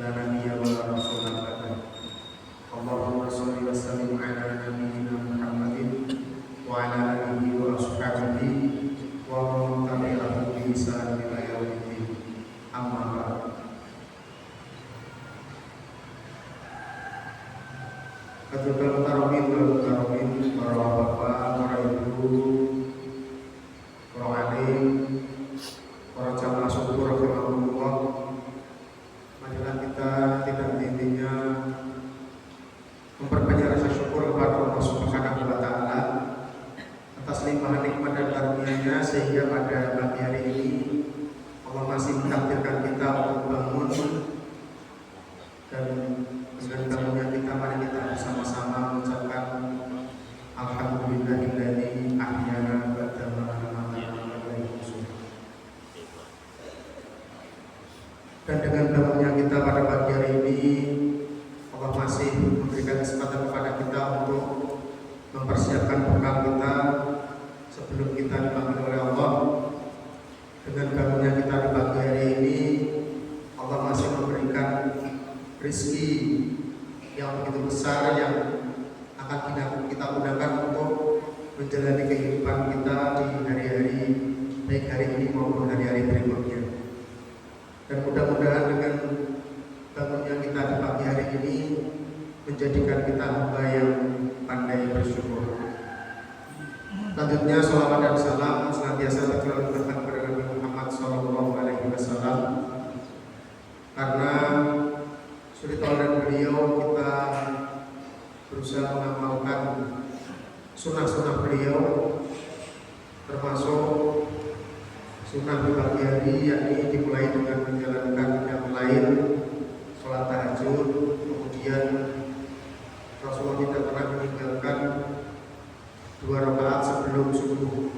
la nabiyya wa la rasula ba'da. Allahumma shalli wa sallim ala nabiyyina Muhammadin wa ala alihi wa ashabihi wa man tabi'ahum bi ihsan ila yaumiddin. Amma ba'd. Ketua tarawih para bapak, para ibu, para alim, para jamaah syukur rahimahullah. Marilah kita tidak henti-hentinya memperbanyak rasa syukur kepada Allah Subhanahu wa taala atas limpahan nikmat dan karunia-Nya sehingga pada pagi hari ini Allah masih mentakdirkan kita untuk bangun, dan dengan bangunnya kita mari kita bersama-sama mengucapkan alhamdulillahilladzi ahyana ba'da ma amatana wa ilaihi nusyur. Dan dengan bangunnya kita pada pagi hari ini Allah masih memberikan kesempatan kepada kita untuk mempersiapkan bekal kita sebelum kita dipanggil oleh Allah. Dengan bangunnya kita di pagi hari ini Allah masih memberikan rezeki yang begitu besar yang akan kita gunakan untuk menjalani kehidupan kita di hari-hari, baik hari ini maupun hari-hari berikutnya. Dan mudah-mudahan dengan bangunnya kita di pagi hari ini menjadikan kita hamba yang pandai bersyukur. Selanjutnya sholawat dan salam senantiasa tercurahkan kepada Nabi Muhammad SAW, karena suri tauladan beliau kita berusaha mengamalkan sunnah-sunnah beliau, termasuk sunnah di pagi hari, yakni dimulai dengan menjalankan yang lain, sholat tahajud. Kemudian Rasulullah tidak pernah meninggalkan 2 rakaat sebelum subuh,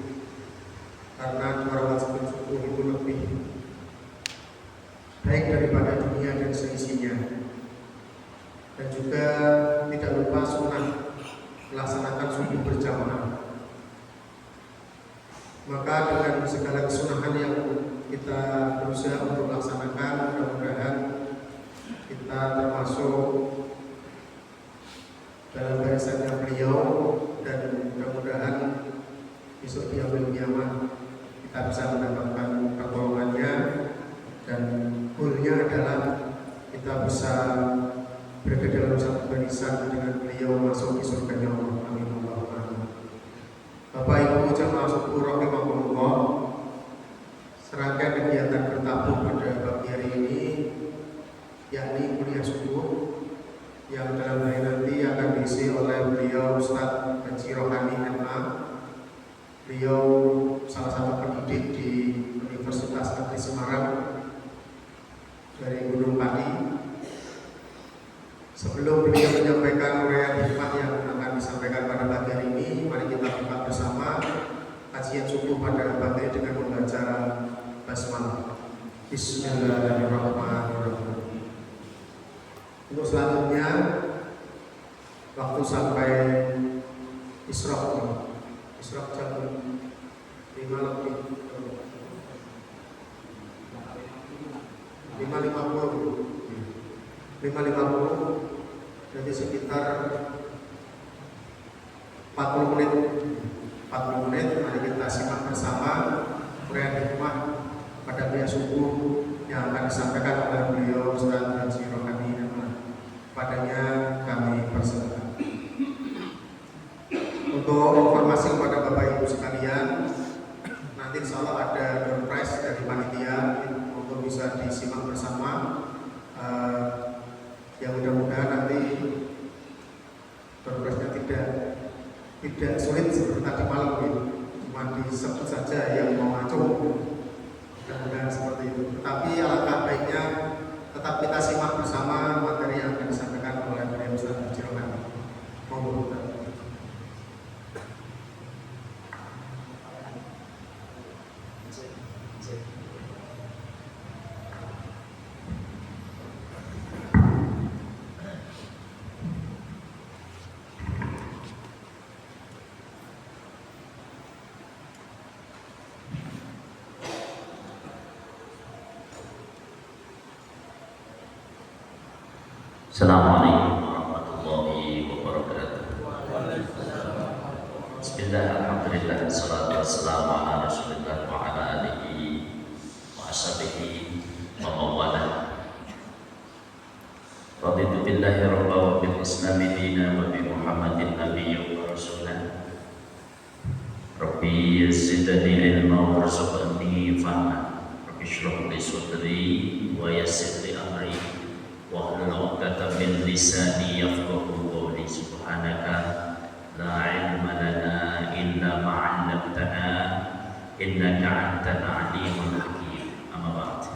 karena 2 rakaat sebelum subuh itu lebih baik daripada dunia dan seisinya. Dan juga tidak lupa sunnah melaksanakan subuh berjamaah. Maka dengan segala kesunahan yang kita berusaha untuk melaksanakan, mudah-mudahan kita termasuk dalam barisannya beliau, dan mudah-mudahan besok di yaumul qiyamah kita bisa mendapatkan pertolongannya, dan goalnya adalah kita bisa berada dalam satu barisan dengan beliau masuk di surganya Allah. Amin Allahumma amin. Bapak Ibu jamaah syukur rahimahullah, serangkaian kegiatan bertabuh pada pagi hari ini yakni kuliah subuh yang dalam hari nanti akan diisi oleh beliau Ustadz Haji Rohani MA. Beliau salah satu pendidik di Universitas Negeri Semarang dari Gunung Pati. Sebelum beliau menyampaikan uraian hikmah yang akan disampaikan pada pagi hari ini, mari kita buka bersama kajian subuh pada pagi dengan membaca basmalah. Bismillahirrahmanirrahim. Untuk selanjutnya waktu sampai Isyraq jam 5 lebih 5.50, jadi sekitar 40 menit. Mari kita simak bersama uraian hikmah pada kuliah subuh yang akan disampaikan oleh beliau Ustadz Haji Rohani. Padanya kami persilakan. Untuk informasi kepada Bapak Ibu sekalian, nanti insya Allah ada door prize dari panitia untuk bisa disimak bersama. Yang mudah-mudahan nanti door prize-nya tidak sulit seperti tadi malam, cuma disebut saja yang mau ngacung, mudah-mudahan seperti itu. Tetapi alangkah baiknya tetap kita simak bersama materi yang akan disampaikan oleh beliau Ustaz Haji Rohani. Mohon berkenan. Assalamualaikum warahmatullahi wabarakatuh. Bismillah, alhamdulillah, wassalatu wassalamu ala rasulillah wa ala alihi wa ashabihi wa mawalah. Raditu billahi rabba wa bil islami dina wa bi muhammadin nabiyya wa rasulah. Rabbi zidni ilma warzuqni fahma. Rabbi shrah li sadri wa yassir li amri wahlul 'uqdatam min lisani yafqahu qawli. Subhanaka la ilma lana illa ma 'allamtana innaka antal alimul hakim. Amma ba'd.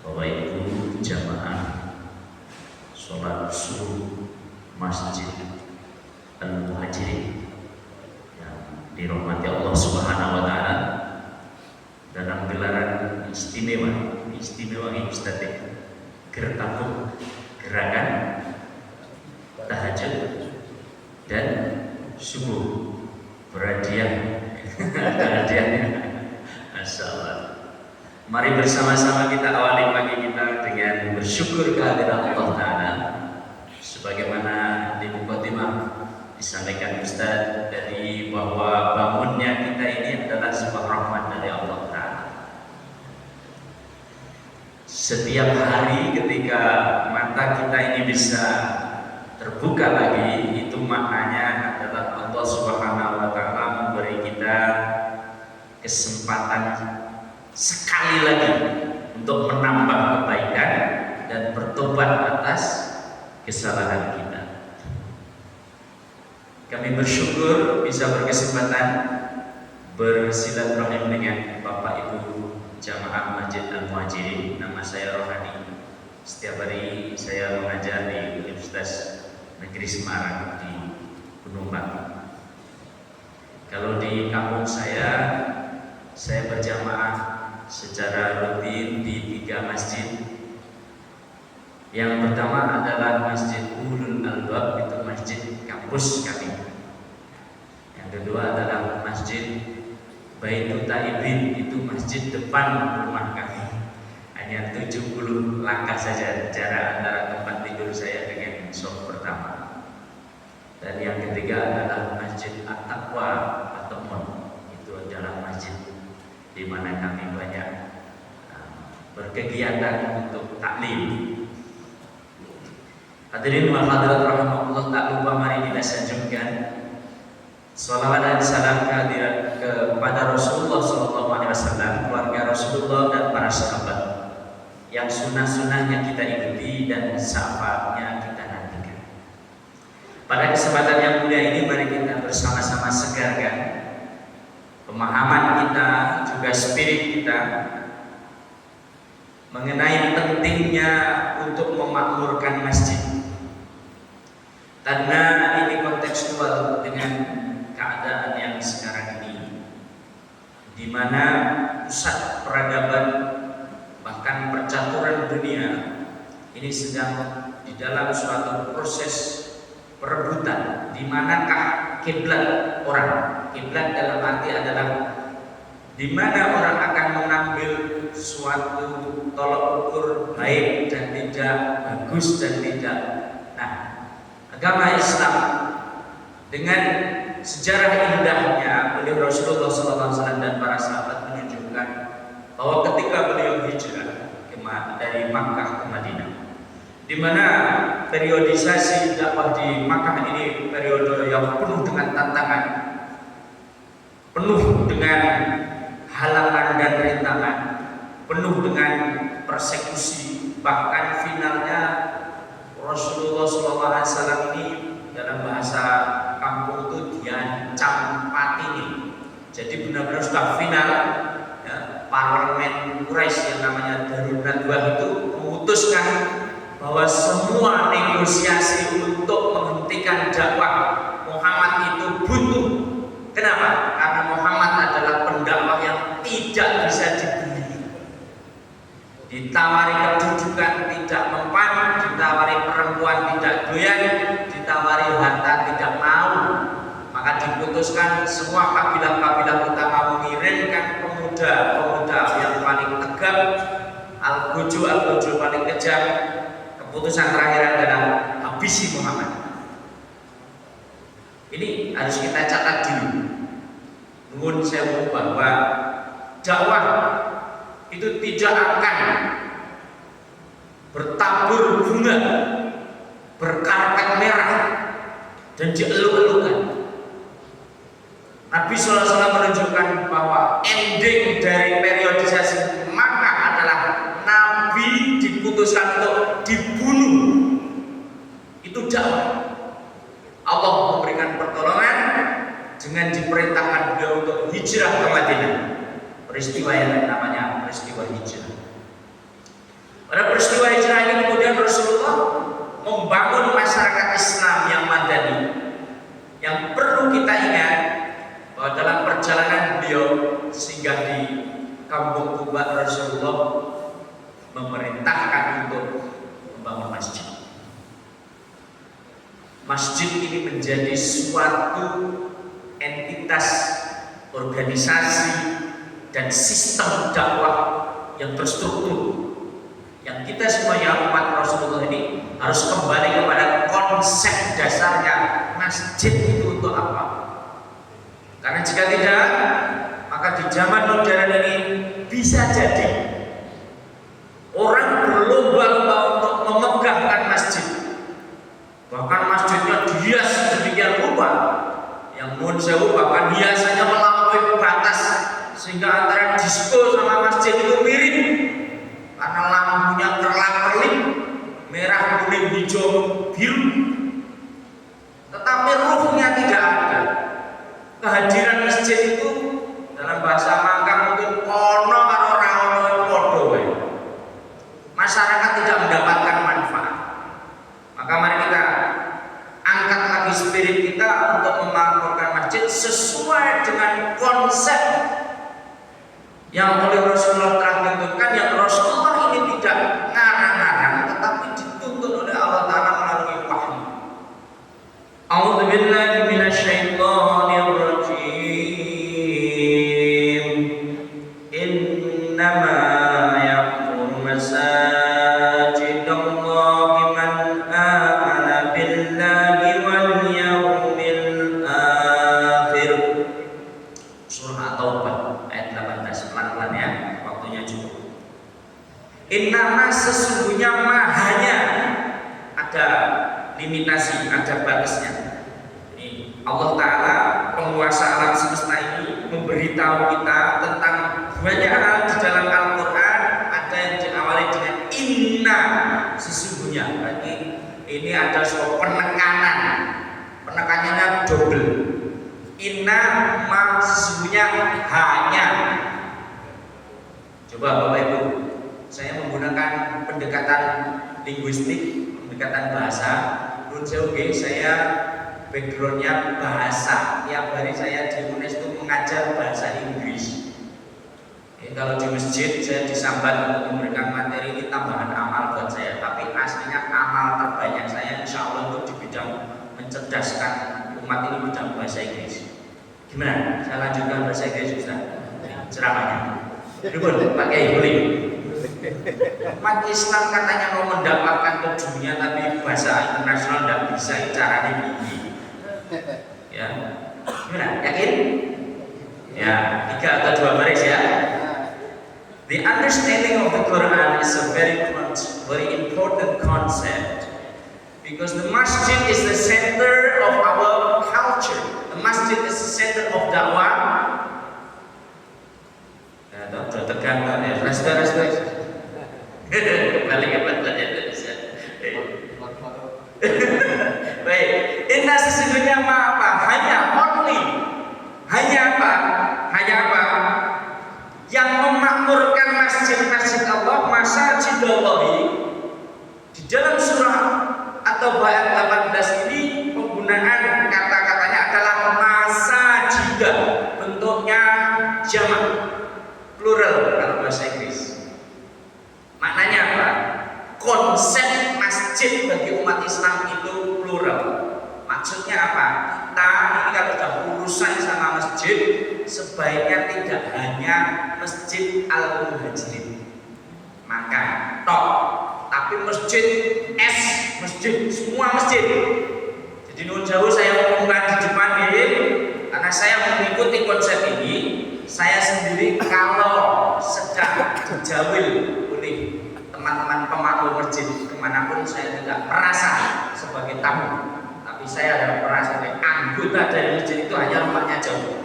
Bapak Ibu jamaah salat subuh Masjid Al-Muhajirin yang dirahmati Allah Subhanahu wa taala, dalam gelaran istimewa ini Ustaz, Gertakung, gerakan tahajud dan subuh berhadiah. Masya Allah. Mari bersama-sama kita awali pagi kita dengan bersyukur kehadiran Allah Ta'ala. Sebagaimana di mukadimah disampaikan Ustaz dari bahwa bangunnya kita ini adalah sebuah rahmat dari Allah Ta'ala. Setiap hari ketika mata kita ini bisa terbuka lagi, itu maknanya adalah Allah Subhanahu wa taala memberi kita kesempatan sekali lagi untuk menambah kebaikan dan bertobat atas kesalahan kita. Kami bersyukur bisa berkesempatan bersilaturahim dengan Bapak Ibu Jamaah Masjid Al-Muhajirin. Nama saya Rohani. Setiap hari saya mengajar di Universitas Negeri Semarang di Gunung Batu. Kalau di kampung saya berjamaah secara rutin di 3 masjid. Yang pertama adalah Masjid Ulul Albab, itu masjid kampus kami. Yang kedua adalah Masjid Baitul Taibin, itu masjid depan rumah kami. Hanya 70 langkah saja jarak antara tempat tidur saya dengan shop pertama. Dan yang ketiga adalah Masjid At-Taqwa atau Mon, itu adalah masjid di mana kami banyak berkegiatan untuk taklim. Hadirin wa hadirat rahimahullah, tak lupa mari kita sanjungkan salawat dan salam kehadiran kepada Rasulullah SAW, keluarga Rasulullah dan para sahabat yang sunnah-sunnahnya kita ikuti dan syafaatnya kita nantikan. Pada kesempatan yang mulia ini mari kita bersama-sama segarkan pemahaman kita, juga spirit kita mengenai pentingnya untuk memakmurkan masjid. Karena ini kontekstual dengan keadaan yang sekarang ini, di mana pusat peradaban bahkan percaturan dunia ini sedang di dalam suatu proses perebutan di manakah kiblat orang. Kiblat dalam arti adalah di mana orang akan mengambil suatu tolok ukur baik dan tidak, bagus dan tidak. Nah, agama Islam dengan sejarah indahnya beliau Rasulullah SAW dan para sahabat menunjukkan bahwa ketika beliau hijrah dari Makkah ke Madinah, di mana periodisasi dakwah di Makkah ini periode yang penuh dengan tantangan, penuh dengan halangan dan rintangan, penuh dengan persekusi, bahkan finalnya Rasulullah SAW ini dalam bahasa kampung itu diancam mati ini. Jadi benar-benar sudah final ya, parlemen Quraisy yang namanya Darun Nadwah itu memutuskan bahwa semua negosiasi untuk menghentikan dakwah Muhammad itu buntu. Kenapa? Karena Muhammad adalah pendakwah yang tidak bisa dibeli. Ditawari kedudukan tidak mempan, ditawari perempuan tidak doyan, ditawari harta tidak mau. Maka diputuskan semua kabilah-kabilah utama mengirimkan pemuda-pemuda yang paling tegap, al-buju paling kejam Keputusan terakhir adalah habisi Muhammad. Ini harus kita catat dulu. Nuwun sewu bahwa dakwah itu tidak akan bertabur bunga, berkarpet merah dan dieluk-elukan. Nabi SAW menunjukkan bahwa ending dari periodisasi Makkah adalah Nabi diputuskan untuk dibunuh. Itu dakwah. Allah memberikan pertolongan dengan diperintahkan beliau untuk hijrah ke Madinah. Peristiwa yang namanya peristiwa hijrah. Pada peristiwa hijrah ini kemudian Rasulullah membangun masyarakat Islam yang madani. Yang perlu kita ingat bahwa dalam perjalanan beliau singgah di Kampung Quba, Rasulullah memerintahkan untuk membangun masjid. Masjid ini menjadi suatu entitas, organisasi dan sistem dakwah yang terstruktur. Yang kita semuanya umat Rasulullah ini harus kembali kepada konsep dasarnya. Masjid itu untuk apa? Karena jika tidak, maka di zaman modern ini bisa jadi orang berlomba-lomba untuk memegahkan masjid. Bahkan masjidnya dihias sedemikian rupa, yang mohon sewu bahkan hiasannya melampaui batas, sehingga antara disco sama masjid itu mirip karena lampunya kerlap-kerlip, merah, kuning, hijau, biru. Tetapi ruhnya tidak ada. Kehadiran masjid itu dalam bahasa Mangkang mungkin ono karo ora ono padha wae. Masyarakat tidak mendapatkan manfaat. Maka mari kita angkat lagi spirit kita untuk memakmurkan masjid sesuai dengan konsep yang oleh Rasulullah telah tentukan, yang Rasulullah ini tidak ngarang-ngarang tetapi dituntut oleh Allah Ta'ala melalui wahyu. A'udzu billahi minasyaitonir rajim. Innama ya'muru masajidallahi man amana billahi wal yawmil akhir. Surah At-Taubah ayat 18, pelan-pelan ya, waktunya cukup. Innama sesungguhnya mahanya, ada limitasi, ada batasnya. Ini Allah Ta'ala penguasa alam semesta ini memberitahu kita tentang banyak hal di dalam Al-Quran. Ada yang diawali dengan inna, sesungguhnya. Berarti ini ada sebuah penekanan, penekanannya double. Inna ma sesungguhnya hanya. Coba Bapak Ibu, saya menggunakan pendekatan linguistik, pendekatan bahasa. Menurut saya backgroundnya bahasa. Tiap hari saya di UNES itu mengajar bahasa Inggris. Kalau di masjid saya disambat untuk memberikan materi ini tambahan amal buat saya. Tapi aslinya amal terbanyak saya insya Allah itu di bidang mencerdaskan umat ini bidang bahasa Inggris. Gimana? Saya lanjutkan bahasa Inggris Ustaz. Ceramahnya. Dulu Pak Kiai boleh. Umat Islam katanya mau mendapatkan ke dunia tapi bahasa internasional tidak bisa, caranya begini. Ya. Gimana? Yakin? Ya, 3 atau 2 baris ya. The understanding of the Quran is a very important concept. Because the masjid is the center of our culture. The masjid is the center of dakwah. Ya, sudah tegang kan ya. Resta. Balik ke pelajaran Indonesia. Baik. Inna sesungguhnya apa? Hanya only. Hanya apa? Yang memakmurkan masjid-masjid Allah, masajidallahi. Di dalam surah atau ayat 18 ini penggunaan kata-katanya adalah masajidah, bentuknya jamak, plural kalau bahasa Inggris. Maknanya apa? Konsep masjid bagi umat Islam itu plural. Maksudnya apa? Kita ini kalau sudah urusan sama masjid, sebaiknya tidak hanya Masjid Al-Muhajirin, maka tapi tapi masjid S, masjid, semua masjid. Jadi nun jauh saya umumkan di depan ini, karena saya mengikuti konsep ini. Saya sendiri kalau sedang dijawil oleh teman-teman pemakmur masjid kemanapun, saya tidak merasa sebagai tamu, tapi saya adalah merasa sebagai anggota dari masjid itu, hanya rumahnya jauh.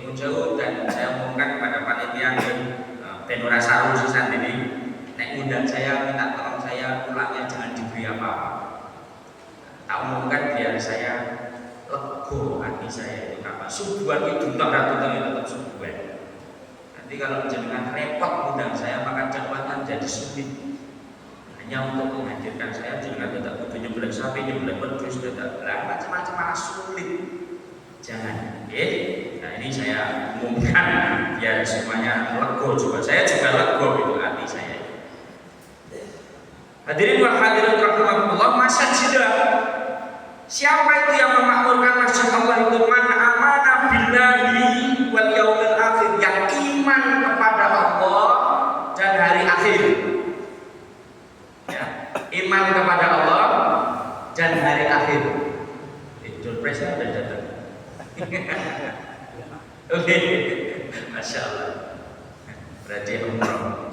Nun jauh, dan saya umumkan kepada panitia Benora Saru Susan ini, nek undang saya, minta tolong saya pulangnya jangan diberi apa-apa. Tak umumkan biar saya lego hati saya itu apa. Subuhan itu datang tetap subuhan. Nanti kalau jenengan repot undang saya, maka jabatan jadi sulit. Hanya untuk menghadirkan saya, jenengan tidak butuh nyebelah sapi, nyebelah pedus, tidak macam-macam malah sulit. Jangan, nah ini saya umumkan biar semuanya lego juga. Saya juga lego itu hati saya. Hadirin wa hadirat rahimakumullah, masajidah. Siapa itu yang memakmurkan masjid Allah itu? Man amana billahi wal yaumil akhir, yang iman kepada Allah dan hari akhir. Ya, iman kepada Allah dan hari akhir. Itu presnya sudah datang. Oke, masya Allah. Berarti umroh.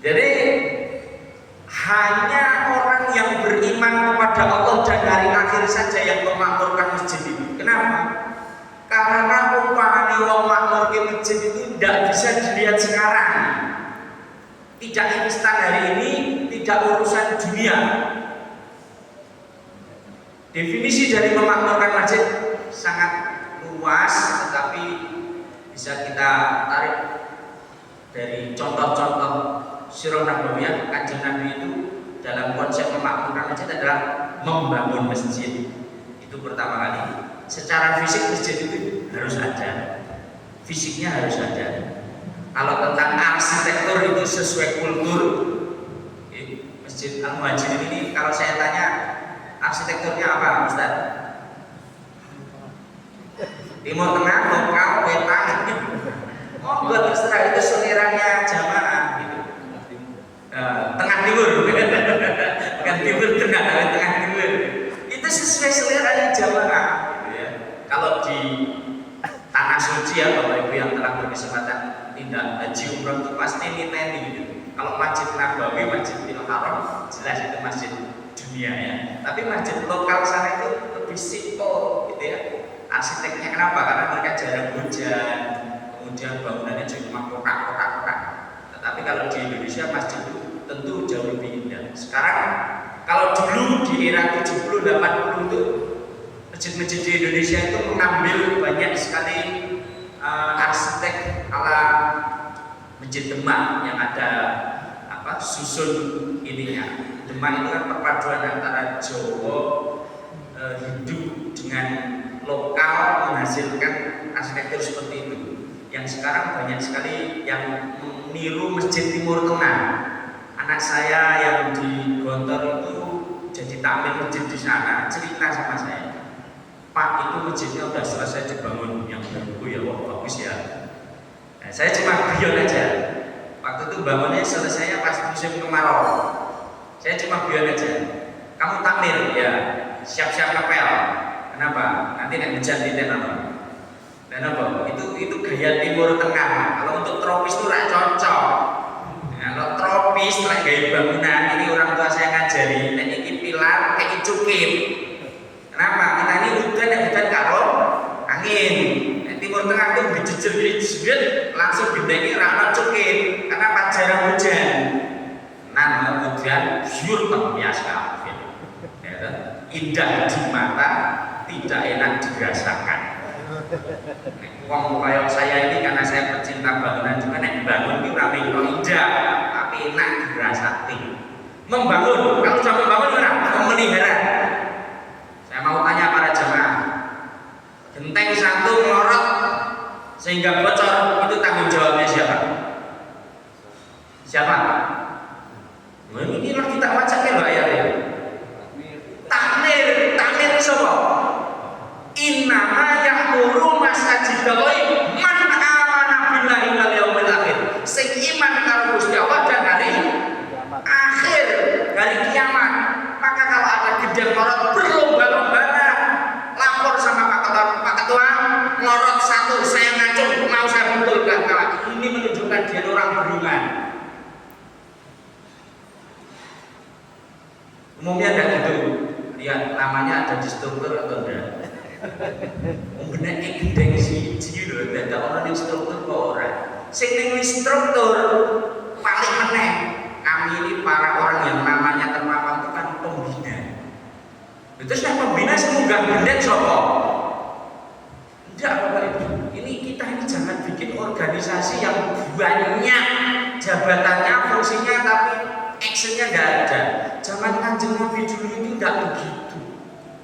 Jadi hanya orang yang beriman kepada Allah dan hari akhir saja yang memakmurkan masjid itu. Kenapa? Karena umpamanya wong makmur ke masjid itu tidak bisa dilihat sekarang. Tidak instan hari ini, tidak urusan dunia. Definisi dari memakmurkan masjid sangat luas, tetapi bisa kita tarik dari contoh-contoh sirah nabawiyah Kanjeng Nabi itu dalam konsep memakmurkan masjid adalah membangun masjid. Itu pertama kali. Secara fisik masjid itu harus ada, fisiknya harus ada. Kalau tentang arsitektur itu sesuai kultur, Masjid Al-Muhajirin ini kalau saya tanya arsitekturnya apa, Ustaz? Timur Tengah, lokal, wetan. Oh, buat terserah, itu seliranya jamaah gitu. Tengah timur, bukan timur tengah, tapi tengah timur. Itu sesuai seliranya jamaah. Gitu ya. Kalau di tanah suci ya, Bapak Ibu yang telah berkesempatan tidak haji umroh itu pasti niteni gitu. Kalau Masjid Nabawi, Masjidil Haram jelas itu masjid dunia ya. Tapi masjid lokal sana itu lebih simple gitu ya. Arsiteknya kenapa? Karena mereka jarang hujan, kemudian bangunannya cuma kotak-kotak. Tetapi kalau di Indonesia masjid itu tentu jauh lebih indah. Sekarang kalau dulu di era 70-80 itu masjid-masjid di Indonesia itu mengambil banyak sekali arsitek ala Masjid Demak yang ada susun ininya. Demak itu kan perpaduan antara Jawa Hindu dengan lokal menghasilkan arsitektur seperti itu. Yang sekarang banyak sekali yang meniru Masjid Timur Tengah. Anak saya yang di Gontor itu jadi tampil masjid di sana, cerita sama saya, Pak, itu masjidnya udah selesai dibangun yang baru ya, wah bagus ya. Nah, saya cuma guyon aja. Waktu itu bangunnya selesainya pas musim kemarau. Saya cuma guyon aja. Kamu takmir ya, siap-siap ngepel. Kenapa? Nanti nek hujan di apa? Dan apa? Itu gaya Timur Tengah. Kalau untuk tropis itu tidak cocok. Nah, kalau tropis lah gaya bangunan ini orang tua saya ngajari. Nek iki pilar kayak cukit. Kenapa? Kita ini hujan karo angin. Timur Tengah itu dijejer langsung dibentengi rana cukit karena pas jarang hujan. Nah, hujan syur biasa, ya, indah di mata, tidak enak dirasakan. Wong kayak saya ini karena saya pecinta bangunan juga, nek bangun itu rame kok indah, tapi enak dirasati. Membangun, kalau sudah membangun orang memelihara. Saya mau tanya para jemaah, genteng satu melorot sehingga bocor, itu tanggung jawabnya siapa? Siapa? Nah, inilah kita baca loh ayatnya. Takmir siapa? Innama ya'muru masajidallahi man amana billahi wal yaumil akhir. Sing iman karo Gusti Allah dan hari atur, saya ngacung, mau saya pukul kalah. Ini menunjukkan dia orang beriman. Umumnya ada gitu, lihat namanya ada di struktur atau enggak. Bener gendeng siji lho, dadak orang ning struktur kok ora. Sing ning struktur paling meneh kami ini para orang yang namanya terpapar itu kan pembina. Terus yang pembina sing munggah gendeng sapa? Enggak Bapak Ibu. Kita ini jangan bikin organisasi yang banyak jabatannya, fungsinya tapi actionnya nggak ada. Zaman Kanjeng Nabi dulu itu nggak begitu.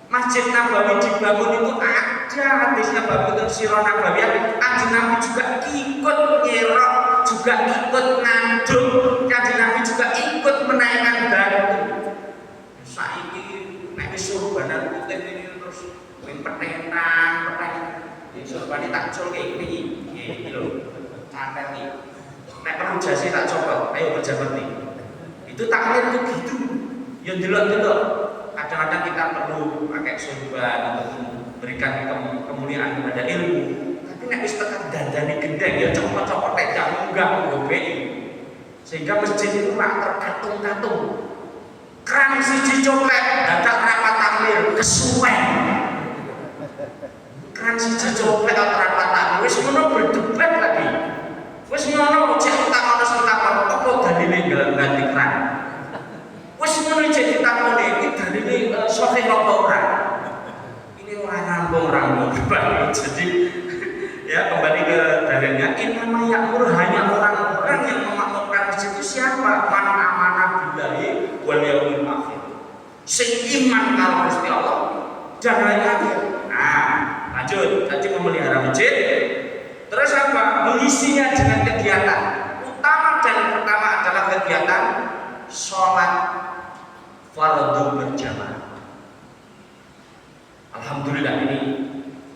Masjid Nabawi dibangun itu ada hadisnya Bapak Sirah Nabawiyah. Kanjeng Nabi juga ikut nyerok, juga ikut ngandung. Kanjeng Nabi juga ikut menaikkan batu. Saiki nek wis surbanan putih ini terus petentang. Surbane tak colke iki lho. Santai iki. Nek perlu jase tak coba, ayo kerja ngerti. Itu takmir itu gitu. Ya delok-delok. Kadang-kadang kita perlu pakai sorban untuk memberikan kemuliaan kepada ilmu. Tapi nek wis tekan dandane gendeng ya copot-copot nek gak munggah ngobeki. Sehingga masjid itu rak terkatung-katung. Kran siji coplek dadak rapat takmir kesuwen. Kran siji coplek rapat takmir wis ngono berdebat lagi. Wis ngono cek tak ono sing takon apa dalile ganti kran. Wis ngono cek ditakoni iki dalile sahih apa ora. Ini ora nyambung-nyambung. Jadi ya kembali ke dalilnya innama ya'mur hanya orang-orang yang memakmurkan masjid itu siapa? Man amana billahi wal yaumil akhir. Sing iman karo Gusti Allah dan hari akhir. Nah, lanjut tadi memelihara masjid. Terus apa? Mengisinya dengan kegiatan. Utama dan pertama adalah kegiatan sholat fardu berjamaah. Alhamdulillah ini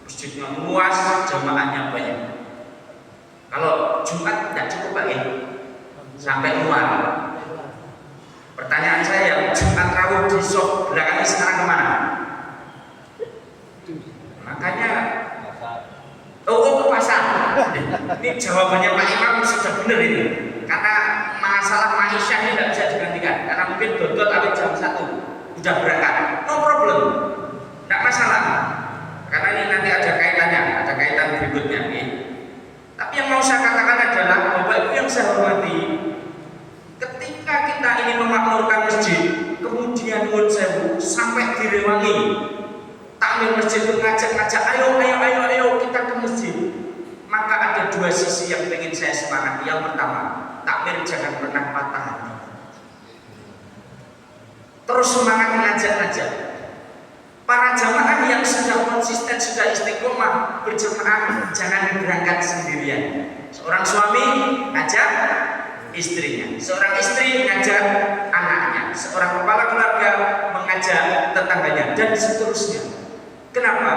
masjidnya luas, jamaahnya banyak. Kalau Jumat tidak cukup Pak ya, sampai luar. Pertanyaan saya, Jumat rawuh di soft belakangnya sekarang kemana? Makanya ke pasar. Ini jawabannya Pak Imam sudah benar ini. Karena masalah maisha ini tidak bisa digantikan. Karena mungkin dodot awet jam 1 sudah berangkat. No problem. Tidak masalah. Karena ini nanti ada kaitannya, ada kaitan berikutnya. Tapi yang mau saya katakan adalah Bapak Ibu yang saya hormati, ketika kita ini memakmurkan masjid, kemudian nyuwun sewu sampai direwangi, takmir masjid itu ngajak-ngajak, ayo kita ke masjid. Maka ada dua sisi yang ingin saya semangati. Yang pertama, takmir jangan pernah patah hati. Terus semangat ngajak-ngajak. Para jamaah yang sudah konsisten, sudah istiqomah berjamaah, jangan berangkat sendirian. Seorang suami ngajak istrinya, seorang istri ngajak anaknya, seorang kepala keluarga mengajak tetangganya, dan seterusnya. Kenapa?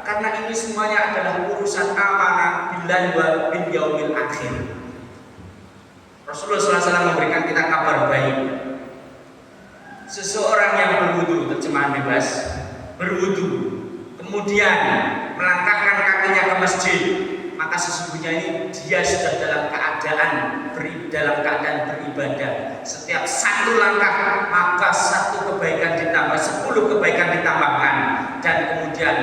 Karena ini semuanya adalah urusan amanah billahi wa bil yaumil akhir. Rasulullah SAW memberikan kita kabar baik. Seseorang yang berwudu, terjemahan bebas, berwudu, kemudian melangkahkan kakinya ke masjid, maka sesungguhnya ini dia sudah dalam keadaan beribadah. Setiap satu langkah maka satu kebaikan ditambah, 10 kebaikan ditambahkan, dan kemudian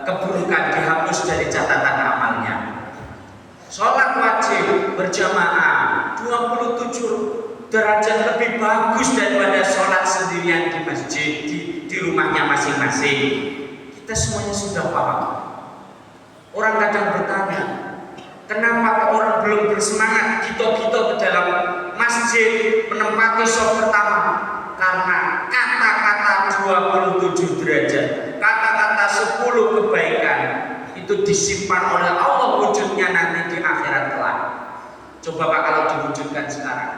keburukan dihapus dari catatan amalnya. Sholat wajib berjamaah 27 derajat lebih bagus daripada sholat sendirian di masjid, di rumahnya masing-masing. Kita semuanya sudah paham. Orang kadang bertanya, kenapa orang belum bersemangat gitu-gitu ke dalam masjid menempati sholat pertama? Karena kata-kata 27 derajat, kata-kata 10 kebaikan itu disimpan oleh Allah wujudnya nanti di akhirat kelak. Coba Pak kalau diwujudkan sekarang,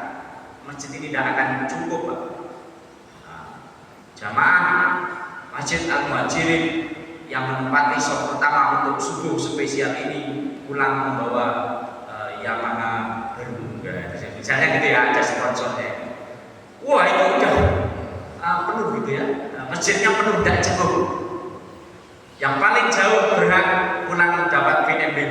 masjid ini tidak akan cukup Pak. Jamaah Masjid Al-Muhajirin yang menempati sholat pertama untuk subuh spesial ini pulang membawa Yamaha baru, misalnya gitu ya, ada sponsornya. Wah itu udah penuh gitu ya, masjidnya penuh, tidak cukup. Yang paling jauh berhak pulang dapat BMW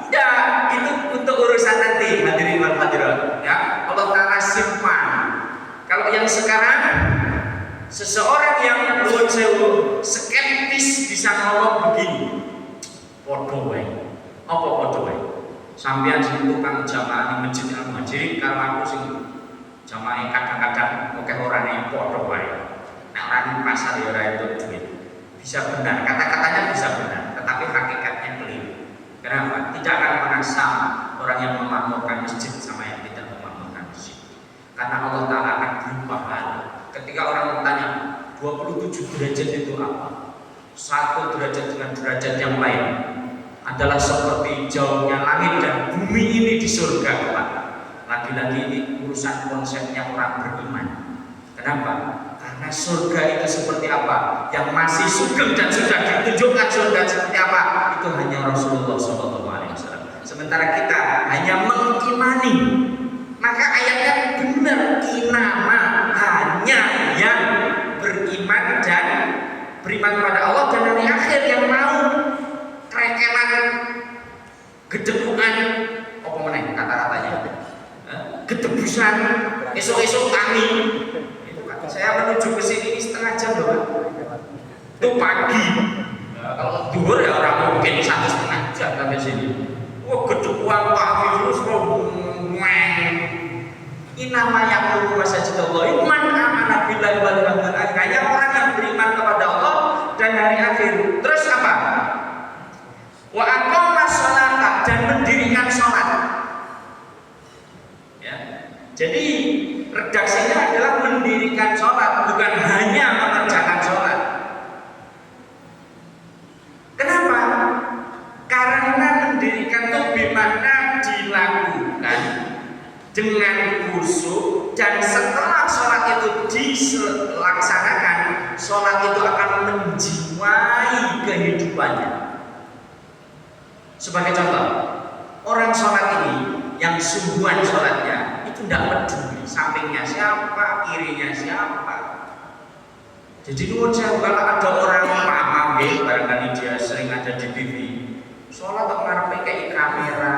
Enggak, itu untuk urusan nanti hadirin wal hadirat. Ya, Allah Taala simpan. Kalau yang sekarang, seseorang yang nuwun sewu skeptis bisa ngomong begini, podo wae. Apa podo wae? Sampeyan sing tukang jamaah di Masjid Al Muhajirin kalau aku sing jamaah kadang-kadang akeh orane podo wae. Nek ora ning pasar ya ora entuk duit. Bisa benar, kata-katanya bisa benar, tetapi hakikatnya keliru. Kenapa? Tidak akan pernah sama orang yang memakmurkan masjid sama yang tidak memakmurkan masjid. Karena Allah Ta'ala akan beri pahala. Ketika orang bertanya 27 derajat itu apa? Satu derajat dengan derajat yang lain adalah seperti jauhnya langit dan bumi ini di surga, Pak. Lagi-lagi ini urusan konsepnya orang beriman. Kenapa? Karena surga itu seperti apa? Yang masih sugeng dan sudah ditunjukkan surga seperti apa? Itu hanya Rasulullah SAW. Sementara kita hanya mengimani. Maka ayatnya benar, inama hanya yang beriman dan beriman pada Allah dan hari akhir yang mau kerekelan, gedebukan, apa meneh kata-katanya, gedebusan, esok-esok angin. Saya menuju ke sini ini setengah jam loh, Pak. Itu pagi. Nah, kalau duhur ya orang mungkin 1,5 jam sampai sini. Wah, gedebukan pagi terus ini nama yang berubah saja Allah. Iman amanah billahi wal yawmil akhir. Hanya orang yang beriman kepada Allah dan hari akhir. Terus apa? Wa aqama sholata dan mendirikan sholat. Ya. Jadi redaksinya adalah mendirikan sholat, bukan hanya mengerjakan sholat. Kenapa? Karena mendirikan itu bermakna dilakukan dengan khusyuk, dan setelah sholat itu dilaksanakan, sholat itu akan menjiwai kehidupannya. Sebagai contoh, orang sholat ini yang sungguhan sholatnya itu tidak peduli sampingnya siapa, kirinya siapa. Jadi nuwun sewu, kalau ada orang paham barangkali dia sering ada di TV, sholat kok ngarepe kayak kamera,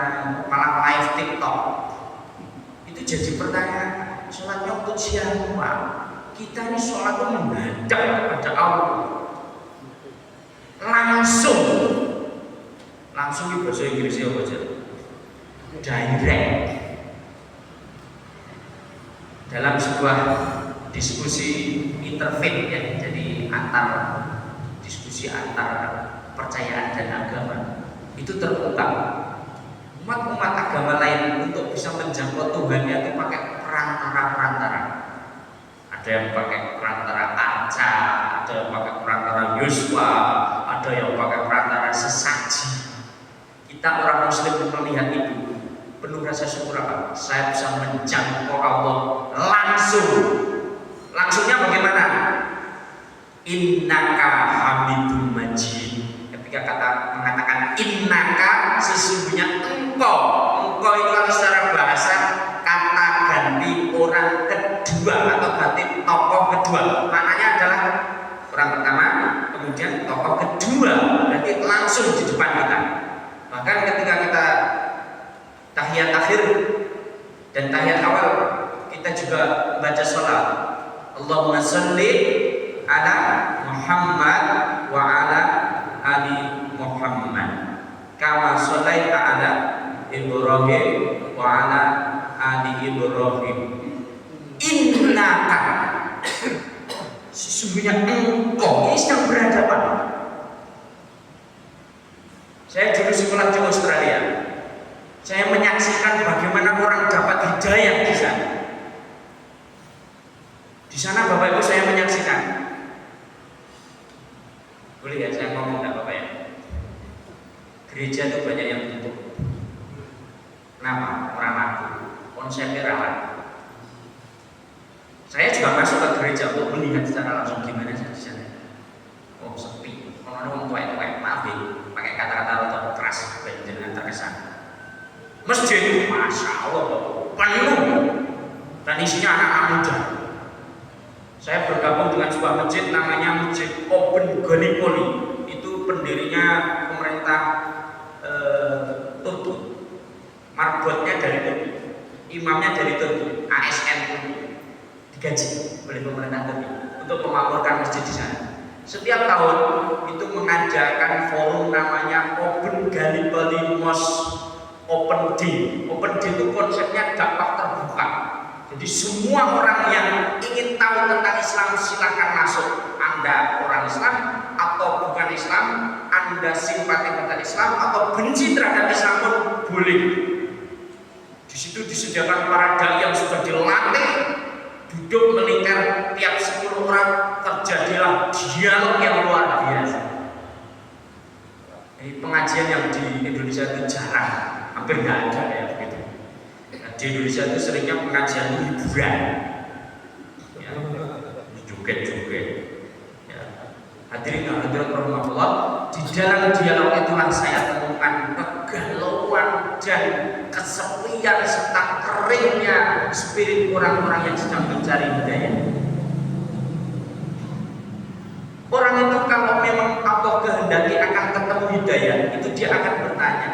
malah live TikTok. Itu jadi pertanyaan, sholatnya untuk siapa? Kita ini sholat itu menghadap kepada Allah. Langsung di bahasa Inggrisnya apa aja? Direct. Dalam sebuah diskusi interfaith ya, jadi diskusi antar percayaan dan agama, itu terungkap umat-umat agama lain untuk bisa menjangkau Tuhannya itu pakai perantara. Ada yang pakai perantara kaca, ada yang pakai perantara Yosua, ada yang pakai perantara sesaji. Kita orang Muslim melihat itu penuh rasa syukur apa? Saya bisa menjangkau Allah langsung. Langsungnya bagaimana? Innaka hamidum majid. Ketika mengatakan innaka, sesungguhnya engkau itu kalau secara bahasa kata ganti orang kedua atau ganti tokoh kedua. Maknanya adalah orang pertama, kemudian tokoh kedua, berarti langsung di depan kita. Bahkan ketika kita tahiyat akhir dan tahiyat awal, kita juga baca sholat. Allahumma sholli ala Muhammad wa ala ali Muhammad kama sholaita ala Ibrahim wa ala ali Ibrahim. Innaka, sesungguhnya engkau, ini sedang berhadapan. Saya dulu sekolah di Australia. Saya menyaksikan bagaimana orang dapat hidayah di sana. Di sana Bapak Ibu saya menyaksikan. Boleh ya saya ngomong enggak Bapak ya? Gereja itu banyak yang tutup. Kenapa? Orang aku. Konsepnya rawan. Saya juga masuk ke gereja untuk melihat secara langsung gimana sih di sana. Oh sepi. Kalau ada orang tua-tua, maaf ya, pakai kata-kata atau keras, jangan terkesan. Masjid, masya Allah, penuh dan isinya anak-anak muda. Saya bergabung dengan sebuah masjid namanya Masjid Open Gallipoli. Itu pendirinya pemerintah Turki, marbotnya dari Turki, imamnya dari Turki, ASN Turki, digaji oleh pemerintah Turki untuk memakmurkan masjid di sana. Setiap tahun itu mengadakan forum namanya Open Gallipoli Mosque Open Day. Open Day itu konsepnya dakwah terbuka. Jadi semua orang yang ingin tahu tentang Islam silahkan masuk. Anda orang Islam atau bukan Islam, Anda simpati dengan Islam atau benci terhadap Islam pun boleh. Di situ disediakan para dai yang sudah dilatih, duduk melingkar tiap 10 orang, terjadilah dialog yang luar biasa. Ini pengajian yang di Indonesia itu jarang, hampir nggak ada ya begitu. Nah, di Indonesia itu seringnya pengajian hiburan, ya, joget-joget. Ya. Hadirin dan hadirat rahmatullah, di dalam dialog itulah saya temukan kegalauan dan kesepian serta keringnya spirit orang-orang yang sedang mencari hidayah. Orang itu kalau memang Allah kehendaki akan ketemu hidayah, itu dia akan bertanya,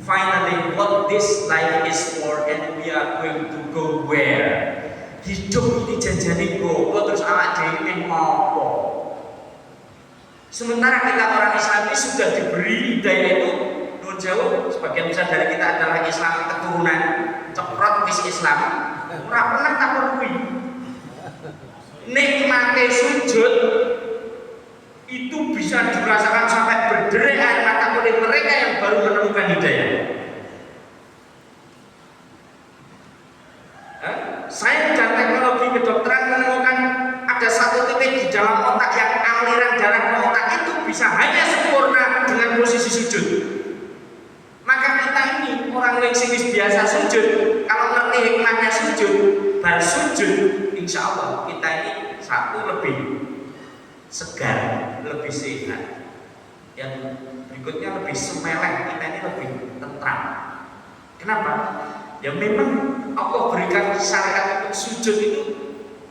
finally what this life is for and we are going to go where? Hidup ini janjane gopo terus awak dhewe mau apa? Sementara kita orang Islam ini sudah diberi hidayah itu jauh, sebagian besar dari kita adalah Islam keturunan ceprot wis Islam, ora pernah takon kuwi. Nikmate sujud itu bisa dirasakan sampai berderai air mata oleh mereka yang baru menemukan hidayah. Sains dan teknologi kedokteran menemukan ada satu titik di dalam otak yang aliran darah ke otak itu bisa hanya sempurna dengan posisi sujud. Maka kita ini orang yang biasa sujud, kalau ngerti hikmahnya sujud, bar sujud, insya Allah kita ini satu lebih segar, lebih sehat. Yang berikutnya lebih semelek, kita ini lebih tentram. Kenapa? Ya memang Allah berikan syariat untuk sujud itu,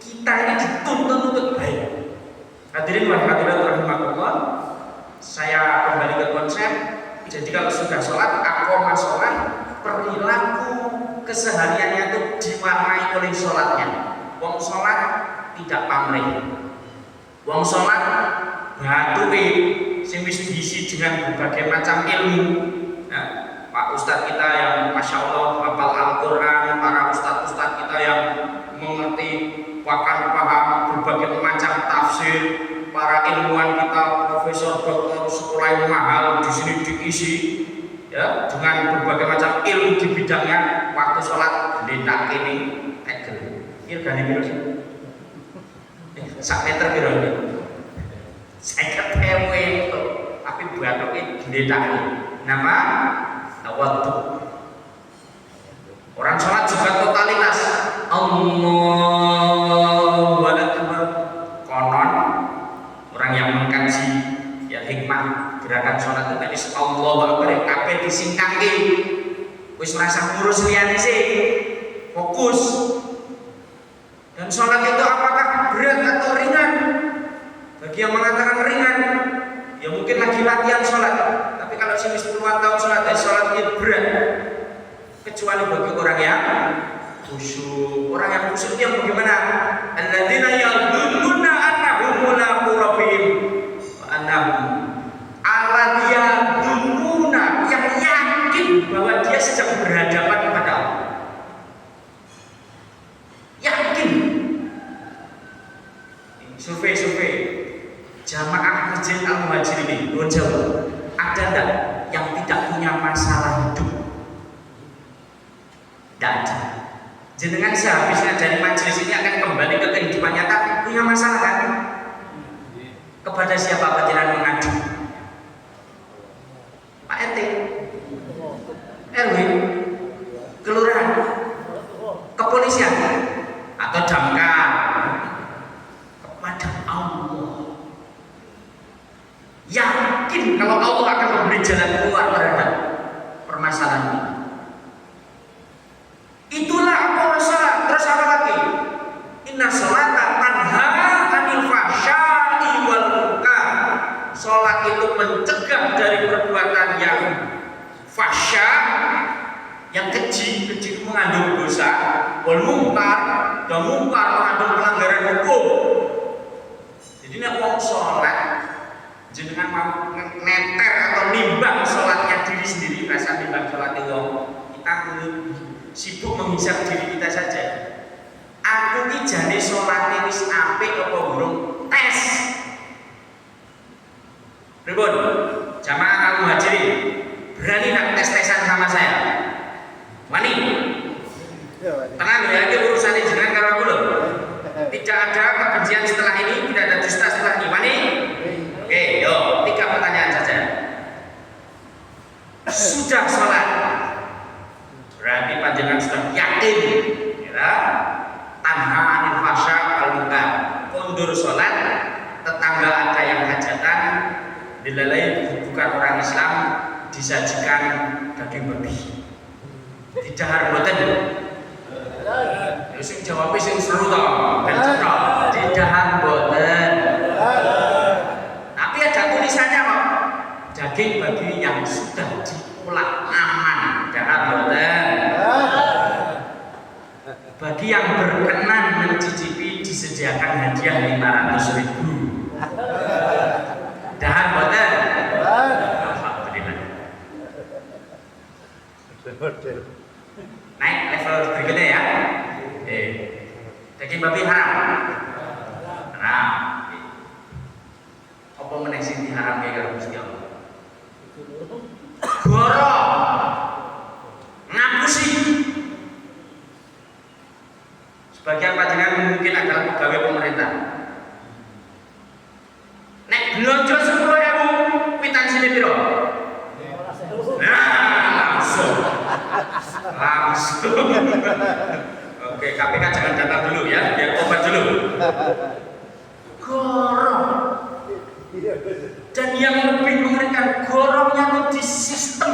kita ini dituntut untuk baik. Hadirin wa hadirat rahimakumullah, saya kembali ke konsep. Jadi kalau sudah sholat, aqomah sholat, perilaku kesehariannya itu diwarnai oleh sholatnya. Wong sholat tidak pamrih. Wong sholat batuke sing wis diisi dengan berbagai macam ilmu. Nah, Pak Ustadz kita yang masya Allah hafal Al-Quran, para ustadz kita yang mengerti bahkan paham berbagai macam tafsir, para ilmuwan kita, profesor, doktor, sekolah yang mahal di sini diisi, ya, dengan berbagai macam ilmu di bidangnya. Waktu sholat dendak ini tegel, ini gani biru sih, 1 meter biru ini, saya ketewe itu, tapi buat ini dendak ini, nama waktu. Orang sholat juga totalitas, Allahu Akbar, konon orang yang mengkaji ya hikmah gerakan sholat itu tadi Allahu Akbar kabeh disingkangke wis merasa ngurus liyane sih, fokus. Dan sholat itu apakah berat atau ringan? Bagi yang mengatakan ringan, ya mungkin lagi latihan sholat. Tapi kalau sih puluhan tahun sholat, ya sholat itu berat. Kecuali bagi orang yang khusyuk. Orang yang khusyuk itu yang bagaimana? Alladzina yadhunnuna annahum mulaqu rabbihim wa annahum alladhiyadhunnuna, yang yakin bahwa dia sedang berhadapan kepada Allah. Yakin. Survei jamaah Masjid Al-Muhajirin ini, jawab, ada enggak yang tidak punya masalah hidup? Tidak ada. Jenengan sehabisnya dari majelis ini akan kembali ke kehidupan nyata, punya masalah kan? Kepada siapa panjenengan mengadu? Pak RT, RW, kelurahan, kepolisian, atau damkar? Kepada Allah. Yakin kalau Allah akan memberi jalan keluar terhadap permasalahan ini. Itulah apa salat. Terus apa lagi? Inna sholata tanha 'anil fahsya'i wal munkar mencegah dari perbuatan yang fahsya, yang keji itu mengandung dosa, wal mungkar, dan mungkar mengandung pelanggaran hukum. Jadi nek wong sholat jenengan mau nenter atau nimbang sholatnya diri sendiri, rasa nimbang sholatnya wong, kita sibuk menghisap diri kita saja. Aku ki jane sholatnya wis apik apa burung, tes. Pripun? Jamaah al-muhajirin, berani nak tes-tesan sama saya? Wani? Tenang ya, ini urusan jenengan karo aku loh. Tidak ada kebencian setelah ini, tidak ada dusta setelah ini. Wani? Oke, yuk, 3 pertanyaan saja. Sudah sholat, berarti panjenengan sudah yakin, ya, tanha anil fasya wal munkar. Kondur sholat, tetangga ada yang hajatan, dilalai bukan orang Islam, disajikan daging babi. Didahar mboten. Ya sing jawab sing seru to, ben cetha. Didahar mboten. Tapi ada tulisannya kok. Daging babi yang sudah diolah aman, dahar mboten. Bagi yang berkenan mencicipi disediakan hadiah 500.000. Dahar mboten. Alhamdulillah. Naik level berikutnya ya. Daging babi haram. Haram. Apa meneh sing diharamke karo Gusti Allah? Goro. Ngapusi. Sebagian panjenengan mungkin adalah pegawai pemerintah. Nek blonjo 10.000 kwitansinya piro? Langsung. Oke, KPK jangan data dulu ya, biar obat dulu. Gorong. Dan yang lebih mengerikan, gorongnya itu di sistem.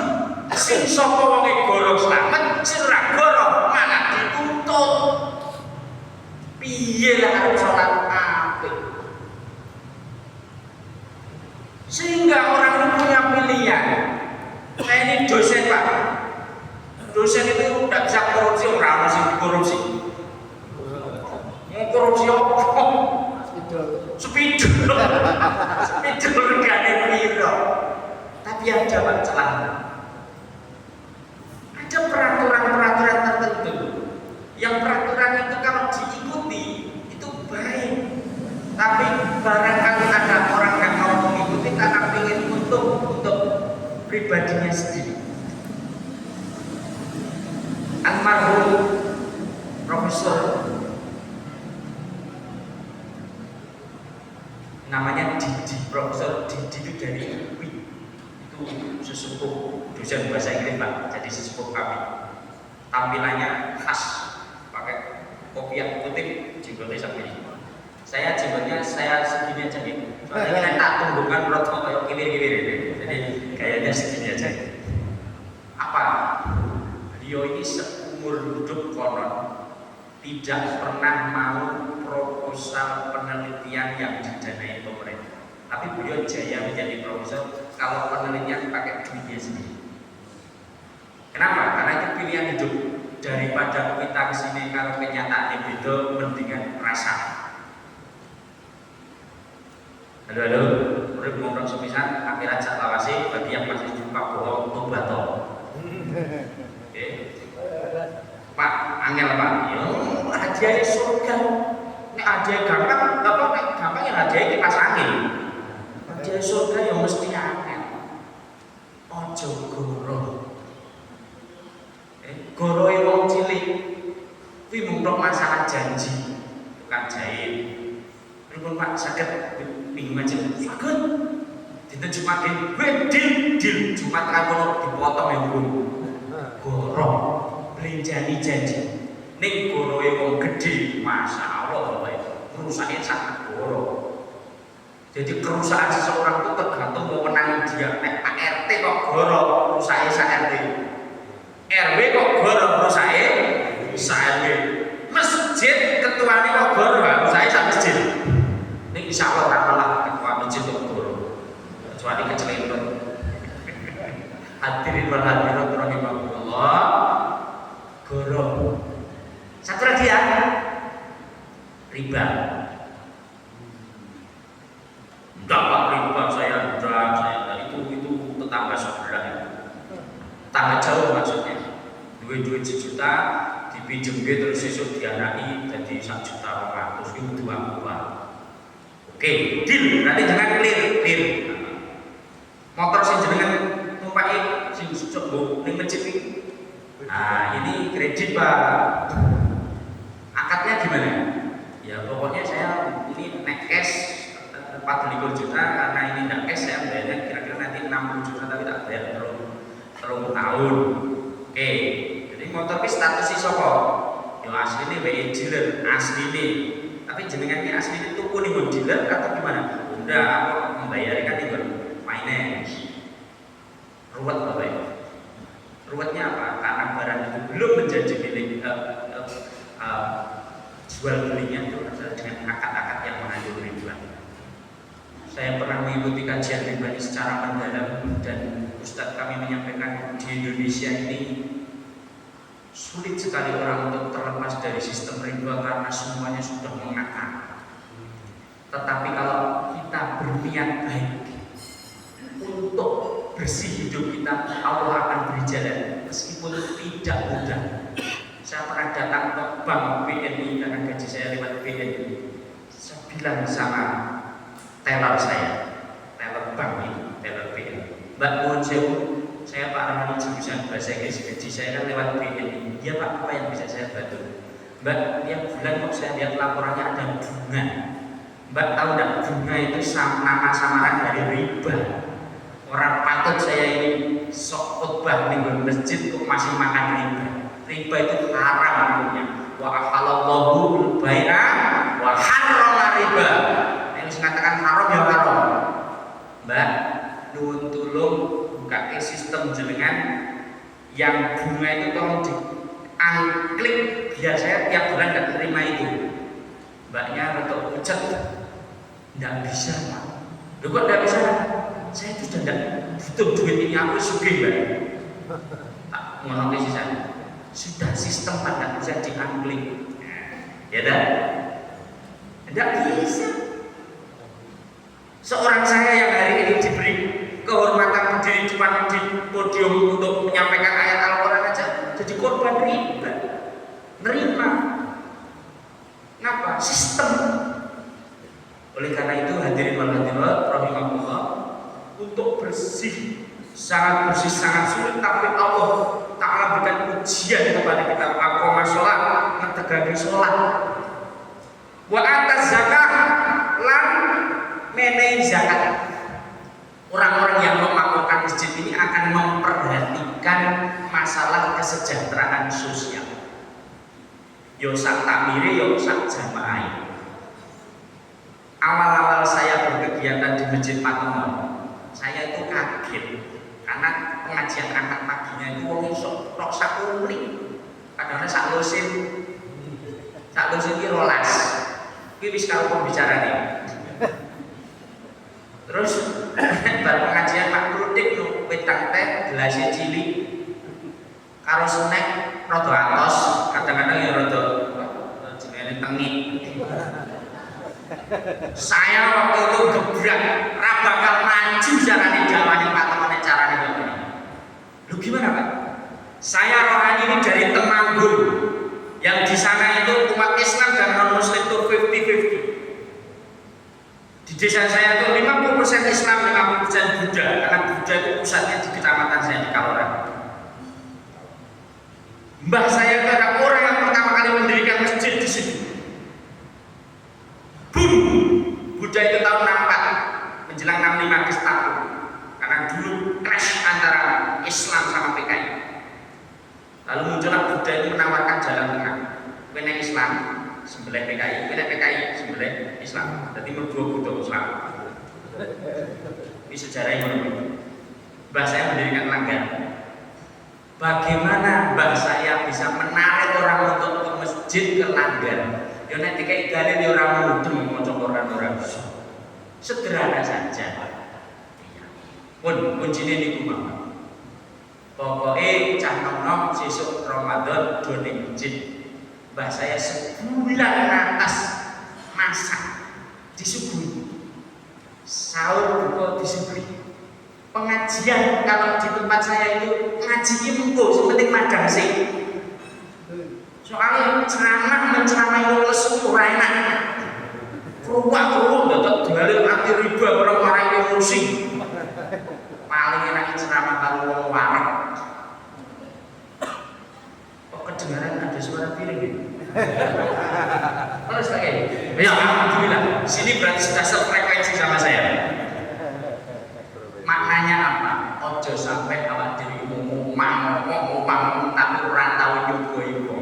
Sing sapa wonge gorong slamet, sira gorong malah dituntut. Piye lah arep salat apik. Sehingga orang itu punya pilihan. Saya ini dosen Pak. Dosen itu tidak bisa korupsi, orang masih korupsi. Mau korupsi apa? Spidol. Spidol regane piro. Tapi ada Pak celah. Ada peraturan-peraturan tertentu. Yang peraturan itu kalau diikuti itu baik. Tapi barangkali ada orang yang mau mengikuti karena ingin untuk pribadinya sendiri. Almarhum Profesor namanya Didi, Profesor Didi itu dari UI, itu sesepuh dosen bahasa Inggris Pak, jadi sesepuh kami. Tampilannya khas, pakai kopiah putih, jenggotnya sampai ini. Saya jenggotnya saya segini aja gitu. Soalnya kita tak tumbuhkan rotok kayak kibir-kibir ini. Jadi kayaknya segini aja. Apa? Beliau ini seumur hidup konon tidak pernah mau proposal penelitian yang didanai pemerintah. Tapi beliau jaya menjadi profesor kalau penelitian pakai duitnya sendiri. Kenapa? Karena itu pilihan hidup. Daripada kita kesini kalau kenyataan itu mendingan rasa. Halo, murid ngomong sepisan akhirat sak lawase bagi yang masih suka bohong tobat to. Oke. Pak, angel Pak. Yo, hadiah surga. Nek hadiah gampang, apa nek gampang ya hadiah kipas angin. Hadiah surga ya mesti angel. Ojo goro. Goroe wong cilik kuwi mung masalah janji, bukan jahit. Pripun Pak saged minggu aja? Saged. Dinten Jumat dil Jumat rapono dipotong ya Bu. Goro belenjani janji. Ning goroe wong gedhe, masyaallah wae. Rusake sak goro. Jadi kerusakan seseorang itu tergantung wewenang dia. Nek Pak RT kok goro, rusake sak RT. RW kok goro rusake sak RW. Masjid ketuane kok goro, rusake sak masjid. Ini insyaallah ora malah ketua masjid kok goro. Kecuali kecelakaan goro. Satu lagi ya, riba. Enggak Pak, riba saya itu tetangga sebelah. Tetangga jauh maksudnya. Duit 1 juta dipinjem terus sesuk dianaki jadi 1,2 juta itu dua. Oke, deal. Nanti jangan clear. Motor sing jenengan tumpaki sing coba ning masjid iki. Nah, ini kredit Pak. Akadnya gimana? Ya pokoknya saya ini naik cash 24 juta karena ini enggak cash saya bayarnya kira-kira nanti 60 juta tapi tak bayar terus tahun. Oke, jadi motor ini status si sapa? Ya asli ini WI dealer, asli ini. Tapi jenengan ini asli ini tuku nih dealer atau gimana? Udah aku membayarkan itu finance. Ruwet Bapak ya? Ruwetnya apa? Karena barang itu belum menjadi milik jual belinya itu adalah dengan akad-akad yang mengandung riba. Saya pernah mengikuti kajian riba ini secara mendalam dan Ustadz kami menyampaikan di Indonesia ini sulit sekali orang untuk terlepas dari sistem riba karena semuanya sudah mengakar. Tetapi kalau kita berniat baik untuk bersih hidup kita, Allah akan beri jalan meskipun tidak mudah. Saya pernah datang ke bank BNI karena gaji saya lewat BNI. Saya bilang sama teller saya, teller bank ini, teller BNI, Mbak mohon saya Pak Rahman bisa bahasa Inggris, gaji saya kan lewat BNI. Iya Pak, apa yang bisa saya bantu? Mbak, tiap bulan kok saya lihat laporannya ada bunga. Mbak tahu tidak bunga itu nama samaran dari riba. Orang patut saya ini sok khotbah di masjid kok masih makan riba. Riba itu haram hukumnya. Wa ahallallahu al-bai'a wa harrama riba. Yang mengatakan haram ya haram. Mbak, nuwun tulung buka sistem jenengan yang bunga itu tolong di-unklik biar saya tiap bulan nggak terima itu. Mbaknya rotok pucat. Nggak bisa Pak. Loh kok nggak bisa? Saya itu sudah tidak butuh duit ini, aku sugih Mbak. Tak ngomong ke sisa. Sudah sistem pada bisa diangling. Ya dah? Tidak bisa. Seorang saya yang hari ini diberi kehormatan berdiri depan di podium untuk menyampaikan ayat Al-Quran aja jadi korban riba. Nerima. Kenapa? Sistem. Oleh karena itu hadirin wal hadirat rahimakumullah, untuk bersih sangat sulit, tapi Allah Ta'ala berikan ujian kepada kita. Aqoma sholat, mentegakkan sholat, wa atas zakat, lan menei zakat. Orang-orang yang memakmurkan masjid ini akan memperhatikan masalah kesejahteraan sosial. Yo sak takmire, yo sak jamaah. Awal-awal saya berkegiatan di Masjid Patemon, saya itu kaget karena pengajian angkat paginya itu wong iso tok sakuri. Kadang-kadang sak lusin iki rolas. Iki wis karo pembicarane. Terus bar pengajian Pak Krutik no wedang teh gelasnya cilik karo snack rada atos, kadang-kadang ya rada jenenge tengik. Saya waktu itu gebrak, bakal maju carane dakwahane Pak Temane carane begini. Lu gimana Pak? Saya rohani ini dari Temanggung, yang di sana itu umat Islam dan non Muslim itu 50-50. Di desa saya itu 50% Islam, 50% Buddha, karena Buddha itu pusatnya di kecamatan saya di Kaloran. Mbah saya itu ada orang yang pertama kali mendirikan masjid di situ. Buddha itu tahun 64 menjelang 65 Gestapo karena dulu clash antara Islam sama PKI. Lalu muncullah Buddha itu menawarkan jalan tengah. Kena Islam sembelih PKI, kena PKI sembelih Islam. Jadi berdua Buddha Islam. Ini sejarahnya menurut Mbah saya mendirikan langgar. Bagaimana Mbah saya bisa menarik orang untuk ke masjid ke langgar? Ya nanti kayak galen di orang mudeng mau coba orang sederhana saja. Pun kuncinya niku mawon. Pokoknya cah nom-nom sesuk Ramadan do ning masjid. Mbah saya sebulan atas masak disuguhi. Sahur buka disuguhi. Pengajian kalau di tempat saya itu ngaji mengko sepenting madang sih. Soalnya ceramah menceramai wong lesu ora enak. Keruak-keruak dadak dalil anti riba barang marai emosi. Paling enak ceramah kalau wong warak. Kok kedengaran ada suara piring ya? Terus lagi. Ya alhamdulillah. Sini berarti sudah sefrekuensi sama saya. Maknanya apa? Ojo sampai awak diri ngomong tapi ora tau nyoba-nyoba.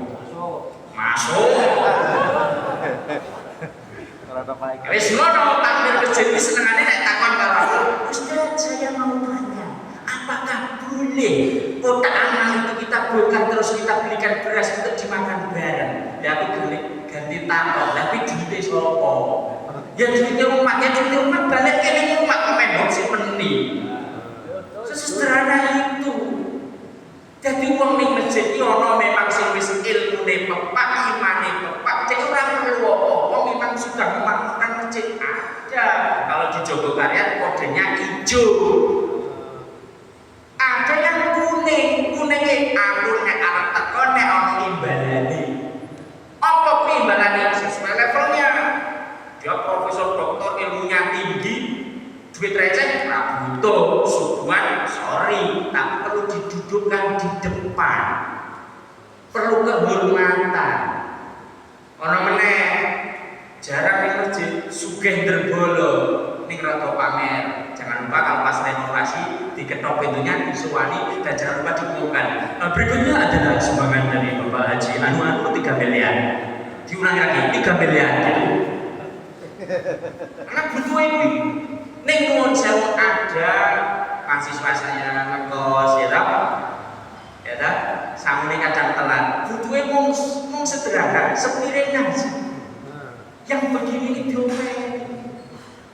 Masuk. Wis ngono takmir masjid iki senengane nek takon karo aku, "Ustaz, saya mau tanya, apakah boleh kotak amal itu kita bongkar terus kita belikan beras untuk dimakan bareng?" Ya aku ganti takon, tapi duite sapa? Ya duite umat balik kene umat komen sing meni. Sesederhana itu. Jadi wong ning masjid iki ana memang sing wis ilmune pepak, imane pepak, cek ora perlu apa-apa, memang sudah memakmurkan masjid ada. Kalau di Jogokarian kodenya ijo. Ada yang kuning, kuningnya alur nek arep teko nek ana imbalane. Apa imbalane sesuai levelnya? Dia profesor doktor ilmunya tinggi, duit receh ora butuh, suguhan sorry, tapi perlu didudukkan di depan, perlu kehormatan. Ono meneh jarang ning masjid sugih nderbolo ning rada pamer. Jangan lupa kalau pas renovasi diketok pintunya, disuwani, dan jangan lupa diumumkan. Berikutnya adalah sumbangan dari Bapak Haji Anu 3 miliar. Diulangi lagi 3 miliar gitu. Karena butuh ini. Ning nuwun sewu ada mahasiswa saya ngekos ya ta. Ya ta, samune kadang telat. Butuhe mung sederhana, sepiring nasi. Yang begini diomeni.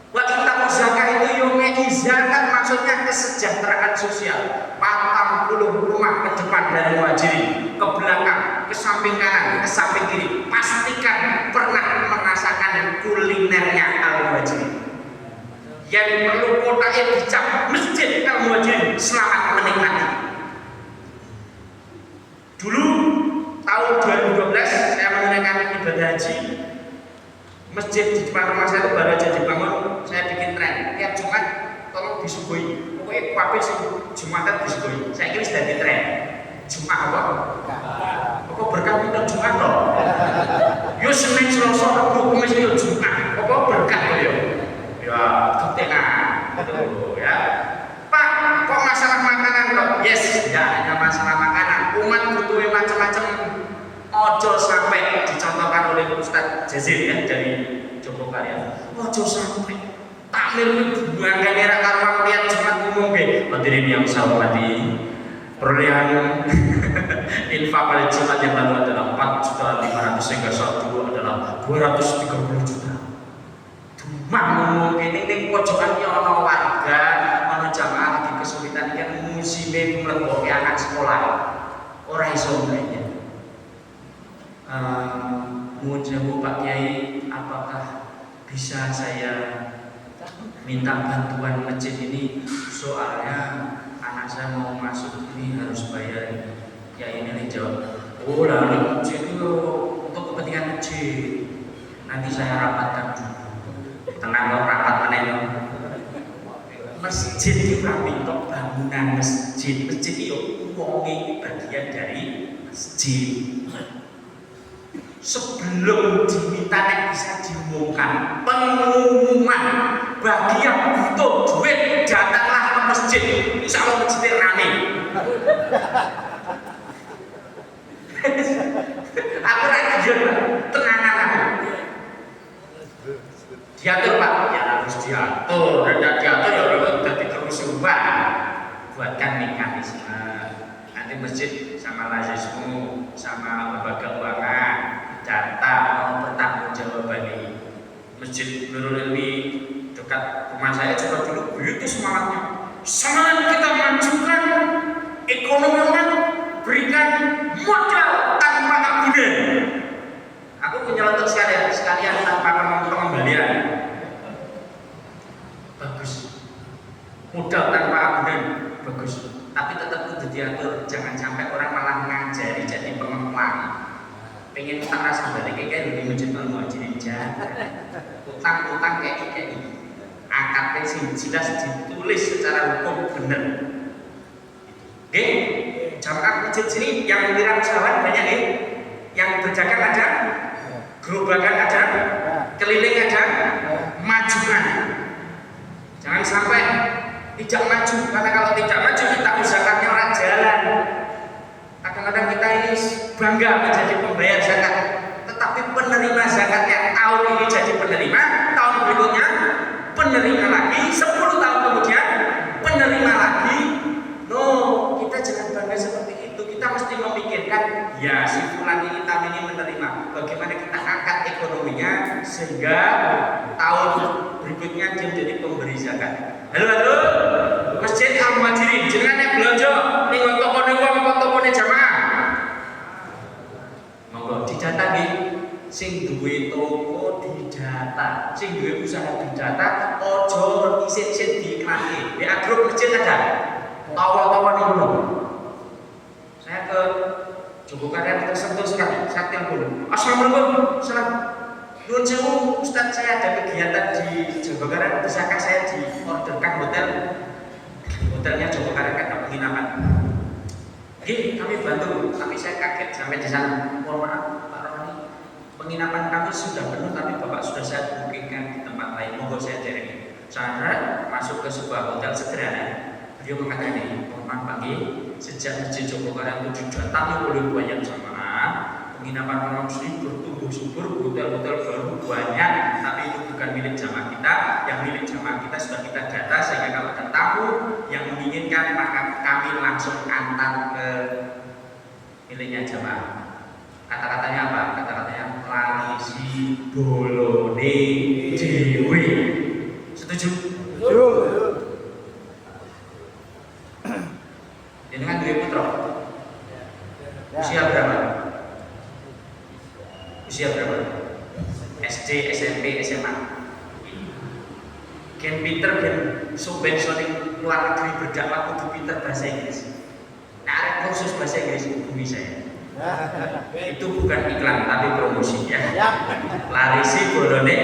Wa kita zakat itu yo ngeki zakat maksudnya kesejahteraan sosial. 40 rumah ke depan dari muhajirin, ke belakang, ke samping kanan, ke samping kiri. Pastikan pernah merasakan kulinernya al-muhajirin. Yang perlu kotanya dicap masjid al-muhajirin, selamat menikmati. Dulu tahun 2012 saya menunaikan ibadah haji. Masjid di depan rumah saya itu baru aja dibangun, saya bikin tren. Tiap Jumat tolong disuguhi. Pokoknya kabeh sing Jumatan disuguhi. Saya kira sudah di tren. Jumat apa? Apa berkah kita Jumat loh. Yo Senin, Selasa, Rabu, Kamis yo Jumat. Apa berkah yo. Ya, ketengah gitu ya. Pak, kok masalah makanan kok? Yes, ya hanya masalah makanan. Umat butuh macam-macam. Ojo sampai dicontohkan oleh Ustadz Jazil ya dari Jogokarian. Ojo sampai takmir buangkan era karuan lihat Jumat umum ke. Hadirin yang saya hormati, perolehan infak pada Jumat yang lalu adalah 4.500.000 sehingga saat dulu adalah 230 juta. Cuma ngomong ini pojokan yang ono warga, ono jamaah lagi kesulitan kan musimnya melebihi anak sekolah. Orang iso lainnya. Mohon jawab Pak Kiai, apakah bisa saya minta bantuan masjid ini? Soalnya anak saya mau masuk ini harus bayar. Kiai ini jawab, oh lah masjid itu untuk kepentingan masjid. Nanti saya rapatkan dulu. Tenang loh, rapat menengok. Masjid itu untuk bangunan masjid. Masjid itu uangnya bagian dari masjid. Sebelum diminta nek bisa diumumkan pengumuman bagi yang butuh duit datanglah ke masjid. Insya Allah masjid rame. Aku rakyat tenangan aku. Diatur Pak, ya harus diatur. Dan diatur ya udah jadi kerusuhan. Buatkan mekanisme. Nanti masjid sama lazismu, sama lembaga keuangan, data mau bertanggung jawaban ini. Masjid Nurul Ilmi dekat rumah saya juga dulu begitu semangatnya. Semangat kita majukan ekonomi Ekonomi umat berikan modal tanpa agunan. Aku menyeletuk sekalian tanpa pengembalian. Bagus. Modal tanpa agunan bagus. Tapi tetap kudu diatur, jangan sampai orang malah ngajari jadi pengemplang. Pengen utang rasa balik kayak di masjid Al-Muhajirin utang kayak ini. Akadnya jelas ditulis secara hukum benar. Oke, jamaah masjid sini yang wiram jalan banyak ya. Yang berjalan ada, gerobakan ada, keliling ada, majukan. Jangan sampai tidak maju, karena kalau tidak maju kita usahakannya orang jalan. Kadang-kadang kita ini bangga menjadi pembayar zakat, tetapi penerima zakat yang tahun ini jadi penerima, tahun berikutnya penerima lagi, 10 tahun kemudian penerima lagi. No, kita jangan bangga seperti itu. Kita mesti memikirkan, ya si fulan ini tahun ini menerima, bagaimana kita angkat ekonominya sehingga tahun berikutnya dia menjadi pemberi zakat. Halo, Masjid Al-Muhajirin, jenengan yang belanja ning toko niku apa tokone jamaah? Monggo didata nggih. Sing duwe toko didata, sing duwe usaha didata, ojo isin-isin diiklanke. Di grup masjid ada. Tawa-tawa niku. Saya ke Jogokarian tersentuh sekali, saya telepon. Assalamualaikum, salam. Nuwun sewu, Ustaz, saya ada kegiatan di Jogokarian, bisakah saya diorderkan hotelnya Jogokarian kan penginapan. Oke, kami bantu, tapi saya kaget sampai di sana. Mohon maaf, Pak Rohani, penginapan kami sudah penuh, tapi Bapak sudah saya bookingkan di tempat lain. Monggo saya cari. Saya masuk ke sebuah hotel sederhana. Beliau mengatakan, mohon maaf Pak, sejak Masjid Jogokarian itu didatangi oleh banyak jamaah. Penginapan muslim bertumbuh subur, hotel-hotel baru banyak, tapi itu bukan milik jamaah kita. Yang milik jamaah kita sudah kita data, sehingga kalau ada tamu yang menginginkan maka kami langsung antar ke miliknya jamaah. Kata-katanya apa? Kata-katanya larisi bolone dewe. Setuju? Setuju. Dengan dua putra. Usia berapa? Usia berapa? SD, SMP, SMA. Gen pinter, gen subventioning luar negeri berdakwah kudu pinter bahasa Inggris. Nah, ada kursus bahasa Inggris hubungi saya. Itu bukan iklan tapi promosi ya. Larisi bolone.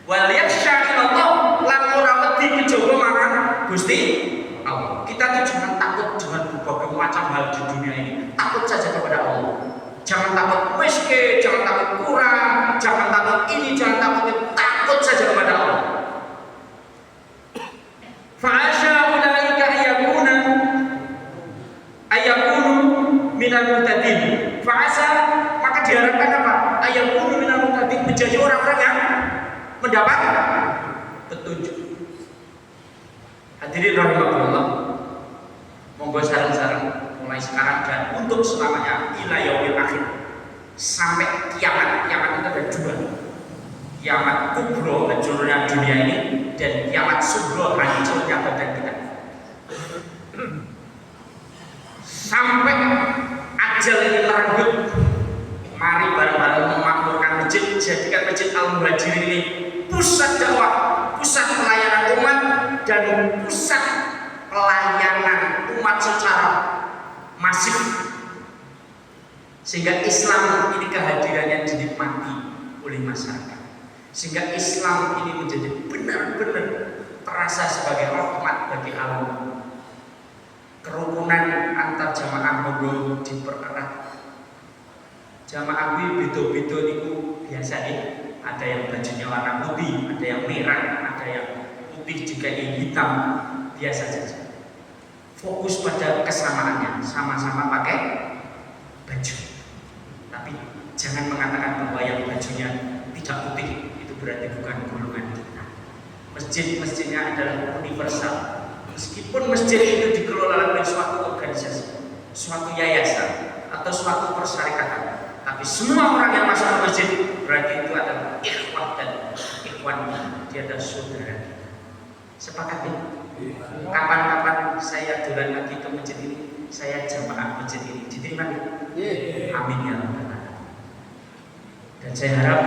Wal yakhshaillallah lan ora wedi kejaba marang Gusti Allah. Kita tuh jangan takut dengan berbagai macam hal di dunia ini. Takut saja kepada Allah. Jangan takut miskin, jangan takut kurang, jangan takut ini, jangan takut itu. Takut saja kepada Allah. Fa'asya ulaika ayakunu minal muhtadin. Fa'asa, maka diharapkan apa? Ayakunu minal muhtadin, menjadi orang-orang yang mendapat petunjuk. Hadirin rahimakumullah. Monggo sareng-sareng mulai sekarang dan untuk selamanya ila yaumil akhir sampai kiamat. Kiamat itu ada dua. Kiamat kubro, hancurnya dunia ini, dan kiamat subro, hancurnya badan kita. Sampai ajal ini merenggut, mari bareng-bareng memakmurkan masjid, jadikan Masjid Al-Muhajirin ini pusat dakwah, pusat pelayanan umat, dan pusat pelayanan umat secara masif, sehingga Islam ini kehadirannya dinikmati oleh masyarakat, sehingga Islam ini menjadi benar-benar terasa sebagai rahmat bagi alam. Kerukunan antar jamaah monggo dipererat. Jamaah beda-beda niku biasa nih. Ada yang bajunya warna putih, ada yang merah, ada yang putih juga yang hitam, biasa saja. Fokus pada kesamaannya, sama-sama pakai baju. Tapi jangan mengatakan bahwa yang bajunya tidak putih itu berarti bukan golongan kita. Masjid-masjidnya adalah universal. Meskipun masjid itu dikelola oleh suatu organisasi, suatu yayasan, atau suatu persyarikatan, tapi semua orang yang masuk ke masjid berarti itu adalah ikhwah dan ikhwan, dia adalah saudara kita. Sepakat ya? Kapan-kapan saya jalan lagi ke masjid ini, saya jamaah masjid ini diterima. Amin ya rabbal alamin. Dan saya harap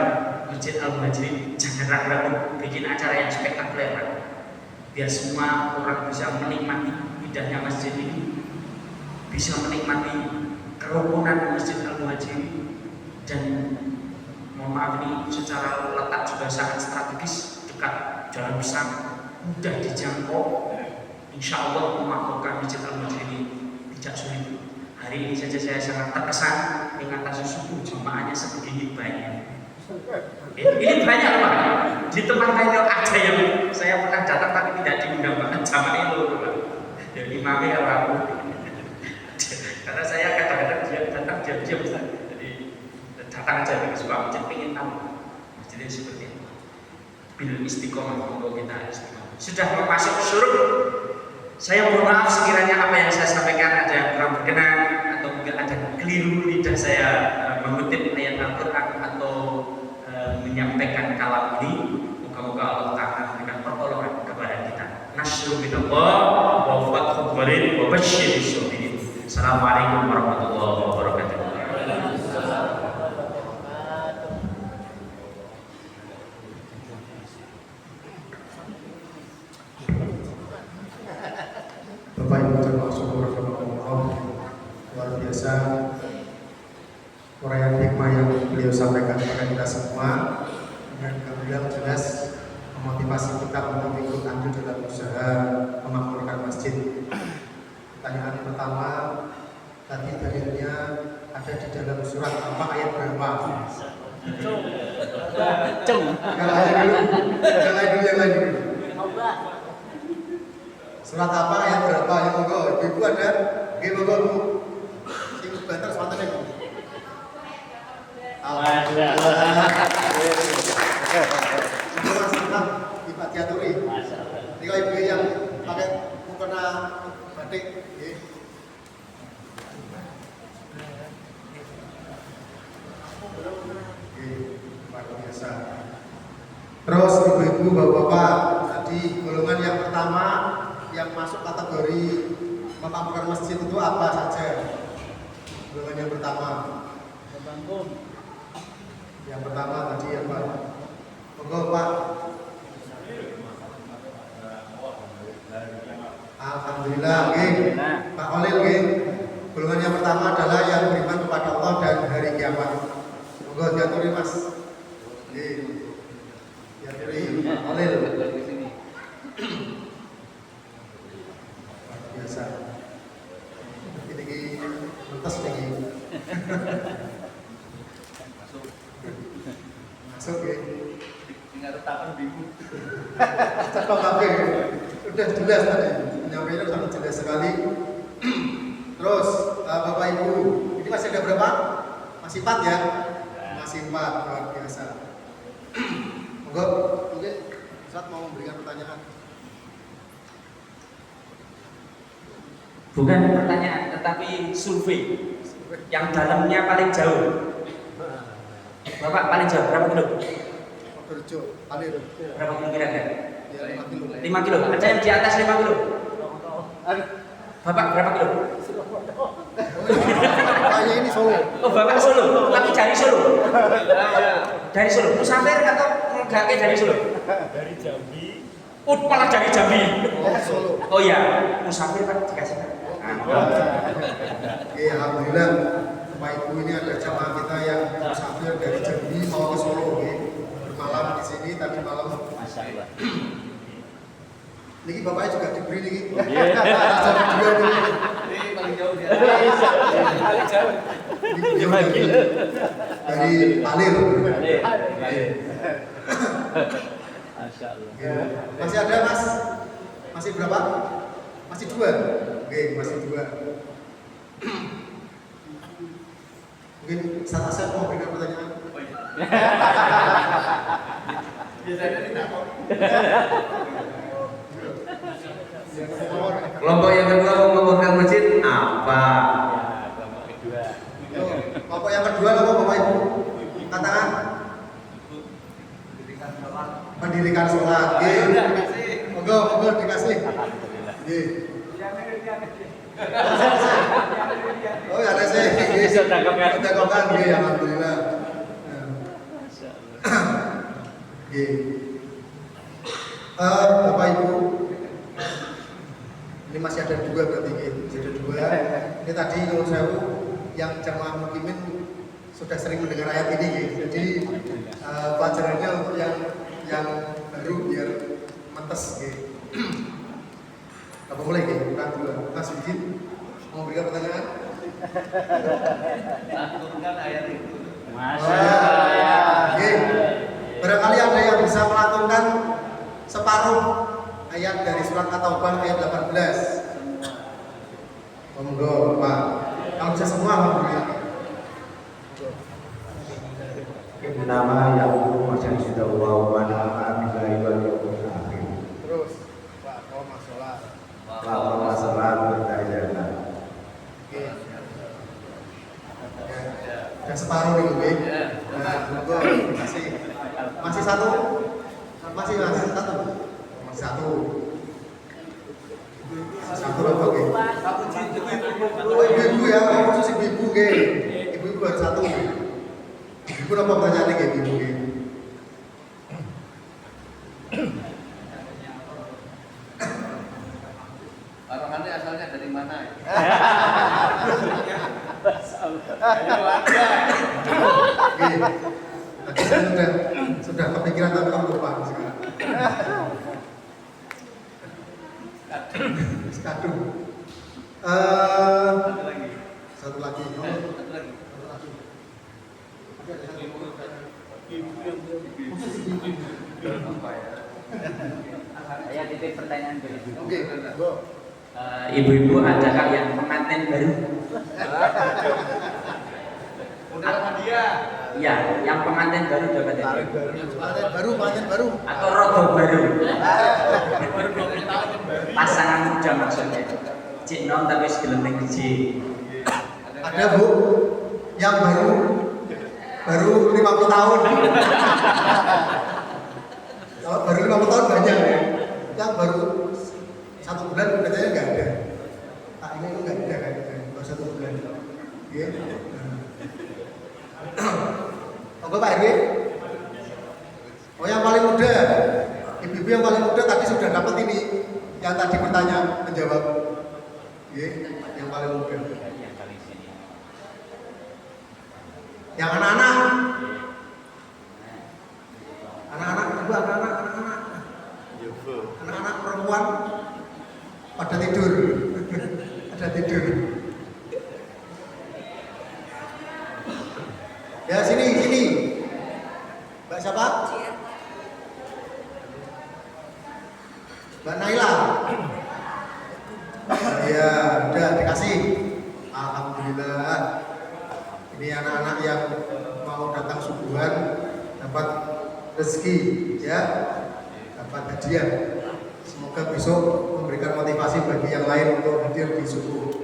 Masjid Al-Muhajirin jangan ragu-ragu bikin acara yang spektakuler, biar semua orang bisa menikmati indahnya masjid ini, bisa menikmati kerukunan Masjid Al-Muhajirin. Dan mohon maaf, ini secara letak juga sangat strategis, dekat jalan besar, mudah dijangkau. Insya Allah memakmurkan Masjid Al-Muhajirin ini tidak sulit. Hari ini saja saya sangat terkesan dengan subuh jemaahnya sebegini banyak. Ini banyak Pak. Di tempat lain ada yang saya pernah datang tapi tidak diundang Pak. Jamaah itu Pak. Jadi imamnya orang. Karena saya kadang-kadang dia datang diam-diam Ustaz. Jadi datang aja dengan suka masjid, pengen tahu masjidnya seperti apa. Bil istiqomah, untuk kita istiqomah. Sudah mau masuk surut. Saya mohon maaf sekiranya apa yang saya sampaikan ada yang kurang berkenan atau mungkin ada keliru lidah saya mengutip ayat Al-Quran atau menyampaikan kalam ini. Moga-moga Allah Ta'ala memberikan pertolongan kepada kita. Nasrul minallah wa fathul qarib wa basyiril sabirin. Assalamualaikum warahmatullahi wabarakatuh. Bapak Ibu jemaah syukur Allah, luar biasa uraian hikmah yang beliau sampaikan kepada kita semua, dan kemudian jelas memotivasi kita untuk ikut andil dalam usaha memakmurkan masjid. Pertanyaan pertama, tadi dalilnya ada di dalam surat apa, ayat berapa? Yang lain dulu. Surat apa, ayat berapa? Yang monggo, ibu ada? Oke, monggo bu. Sing banter semantan ya bu. Alhamdulillah. Ibu diaturi. Ini kalau ibu yang pakai mukena batik. Luar biasa. Terus ibu-ibu, bapak-bapak, tadi golongan yang pertama yang masuk kategori memakmurkan masjid itu apa saja? Golongan yang pertama. Yang pertama tadi apa? Monggo Pak. Alhamdulillah, nggih. Pak Olil nggih. Golongan yang pertama adalah yang beriman kepada Allah dan hari kiamat. Monggo diaturi Mas. Nggih. Diaturi Pak Olil. Biasa. Ini mentes lagi. Masuk ya. Tinggal letakkan bingung. Cepat apa? Udah jelas tadi. Penyampaiannya sangat jelas sekali. Terus Bapak Ibu, ini masih ada berapa? Masih 4 ya? Masih 4, luar biasa. Monggo, mungkin Ustaz mau memberikan pertanyaan. Bukan pertanyaan, tetapi survei yang dalamnya paling jauh. Bapak paling jauh berapa kilo? Berapa kilo kira-kira? Ya, 5 kilo. 5 kilo. Ada yang di atas 5 kilo? Bapak berapa kilo? Kayaknya ini Solo. Oh, Bapak Solo, tapi dari Solo. Dari Solo. Musafir atau enggak kayak dari Solo? Dari Jambi. Oh, malah dari Jambi. Oh, Solo. Oh iya, musafir Pak dikasih. Oke, alhamdulillah Bapak Ibu, ini ada jamaah kita yang musafir dari Jambi mau ke Solo, bermalam di sini tadi malam. Masya Allah. Niki bapaknya juga diberi niki. Ini paling jauh dia. Paling jauh. Dari Alir. Masya Allah. Masih ada Mas? Masih berapa? Masih 2. Oke, masih 2. Mungkin Ustaz Asep mau berikan pertanyaan. Biasanya tidak kok. Kelompok yang kedua memakmurkan masjid apa? Kelompok kedua. Kelompok yang kedua apa Bapak Ibu? Katakan. Mendirikan sholat. Oke. Monggo dikasih. Nggih. Oh ya ada saya. Bisa tangkap kan? Tangkapan nggih alhamdulillah. Masyaallah. Nggih. Bapak Ibu, ini masih ada dua berarti nggih. Masih ada dua. Ini tadi kalau saya yang jamaah mukimin sudah sering mendengar ayat ini nggih. Jadi pelajarannya untuk yang baru biar mentes nggih. Apa boleh nggih? Kurang dulu. Mas Widin mau berikan pertanyaan? Lantunkan ayat itu. Oke. Barangkali ada yang bisa melantunkan separuh ayat dari surat At-Taubah ayat 18. Monggo, Pak. Kalau bisa semua alhamdulillah. Nama yang masih sudah wow mana billahi wal yawmil akhir. Terus, Pak, mau masalah. Kalau masalah bertanya. Oke. Udah separuh nih, Bang. Nah, monggo, masih satu. Masih satu. Masih satu. Satu apa nggih? Satu cincin Oh, ibu ya, oh, khusus ibu nggih. Ibu harus satu. Ibu apa pertanyaannya nggih, ibu nggih? Barongannya asalnya dari mana? Nggih. Tadi saya sudah kepikiran tapi kamu lupa sekarang. Skadum. Satu lagi. Satu lagi. Oh, Satu lagi. satu lagi. Saya titip pertanyaan ke ibu. Oke, go. Ibu-ibu adakah yang pengantin baru? Udah sama dia. Iya, yang pengantin baru dapat itu. Pengantin baru. Atau rodo baru. Baru 20 tahun yang baru. Pasangan muda maksudnya. Cik nom tapi segelenting kecil. Ada Bu yang baru 50 tahun. Kalau baru 50 tahun banyak ya. Yang baru 1 bulan katanya nggak ada. Tak ini nggak ada kayaknya. Baru 1 bulan. Iya. Oke Pak RW. Oh yang paling muda, ibu-ibu yang paling muda tadi sudah dapat ini. Yang tadi bertanya menjawab. Iya, yang paling muda. Yang kali sini. Yang anak-anak. Anak-anak juga anak-anak. Anak-anak perempuan pada tidur. Pada tidur. Ya sini. Mbak siapa? Mbak Naila. Ya, udah dikasih. Alhamdulillah. Ini anak-anak yang mau datang subuhan dapat rezeki, ya, dapat hadiah. Semoga besok memberikan motivasi bagi yang lain untuk hadir di subuh.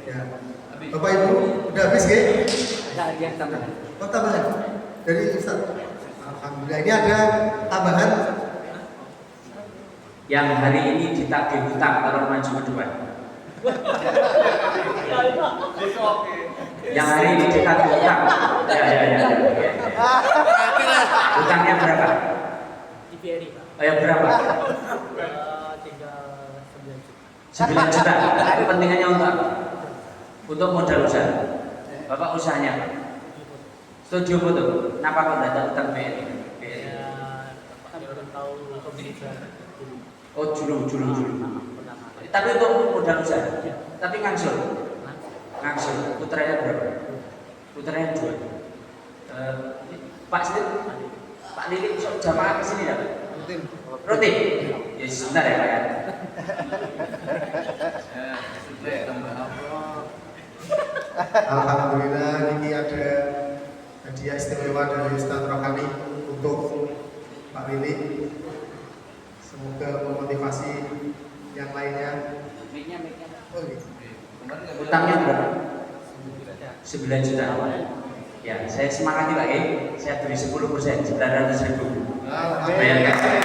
Ya. Bapak Ibu, udah habis nggih? Ada hadiah tambahan. Oh, tambahan dari Ustaz. Alhamdulillah. Ini ada tambahan Yang hari ini ditagih hutang kalau maju ke depan. Yang hari ini ditagih hutang. Ya. Hutangnya berapa? Di BRI, Pak. Oh ya berapa? Tinggal 9 juta. 9 juta. Kepentingannya untuk apa? Untuk modal usaha. Bapak usahanya apa? Setuju betul. Kenapa kok tidak ada utang BRI? Ya, kan belum tahu pembicaraan dulu. Oh julu. Pertama. Tapi untuk modal usaha. Tapi ngangsur. Putranya berapa? Putranya 2. Pak Slip, Pak Lili jamaah ke sini ya? Rutin. Ya sebentar ya Pak ya. Sudah tambah apa? Alhamdulillah ini ada hadiah istimewa dari Ustaz Rohani untuk Pak Lili. Semoga memotivasi yang lainnya. Mic-nya. Oh, gitu. Utangnya berapa? 9 juta. Ya, saya semangati Pak saya beri 10%, 900.000. Bayarkan.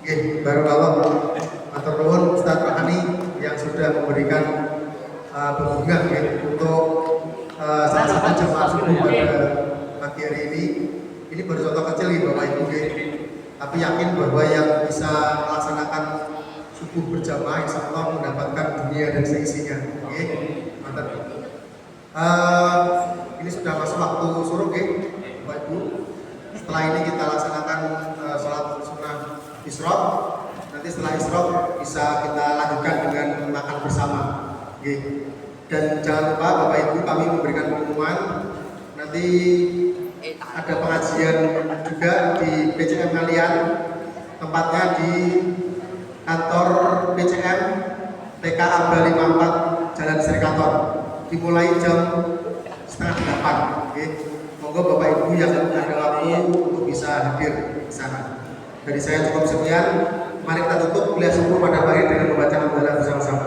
Barakallah. Matur nuwun Ustaz Rohani yang sudah memberikan berbunga untuk salah satu jemaah subuh pada pagi hari ini. Ini baru contoh kecil nih Bapak Ibu, tapi yakin bahwa yang bisa melaksanakan subuh berjamaah insya Allah mendapatkan dunia dan seisinya. Mantap. Ini sudah masuk waktu suruh, Bapak Ibu. Setelah ini kita laksanakan sholat sunnah isyraq. Nanti setelah isyraq bisa kita lanjutkan dengan makan bersama. Dan jangan lupa Bapak Ibu, kami memberikan pengumuman nanti ada pengajian juga di PCM kalian, tempatnya di kantor PCM TK Abda 54 Jalan Serikator, dimulai jam 7:30. Monggo Bapak Ibu yang ada waktu untuk bisa hadir di sana. Dari saya cukup sekian. Mari kita tutup kuliah subuh pada pagi dengan membaca hamdalah bersama-sama.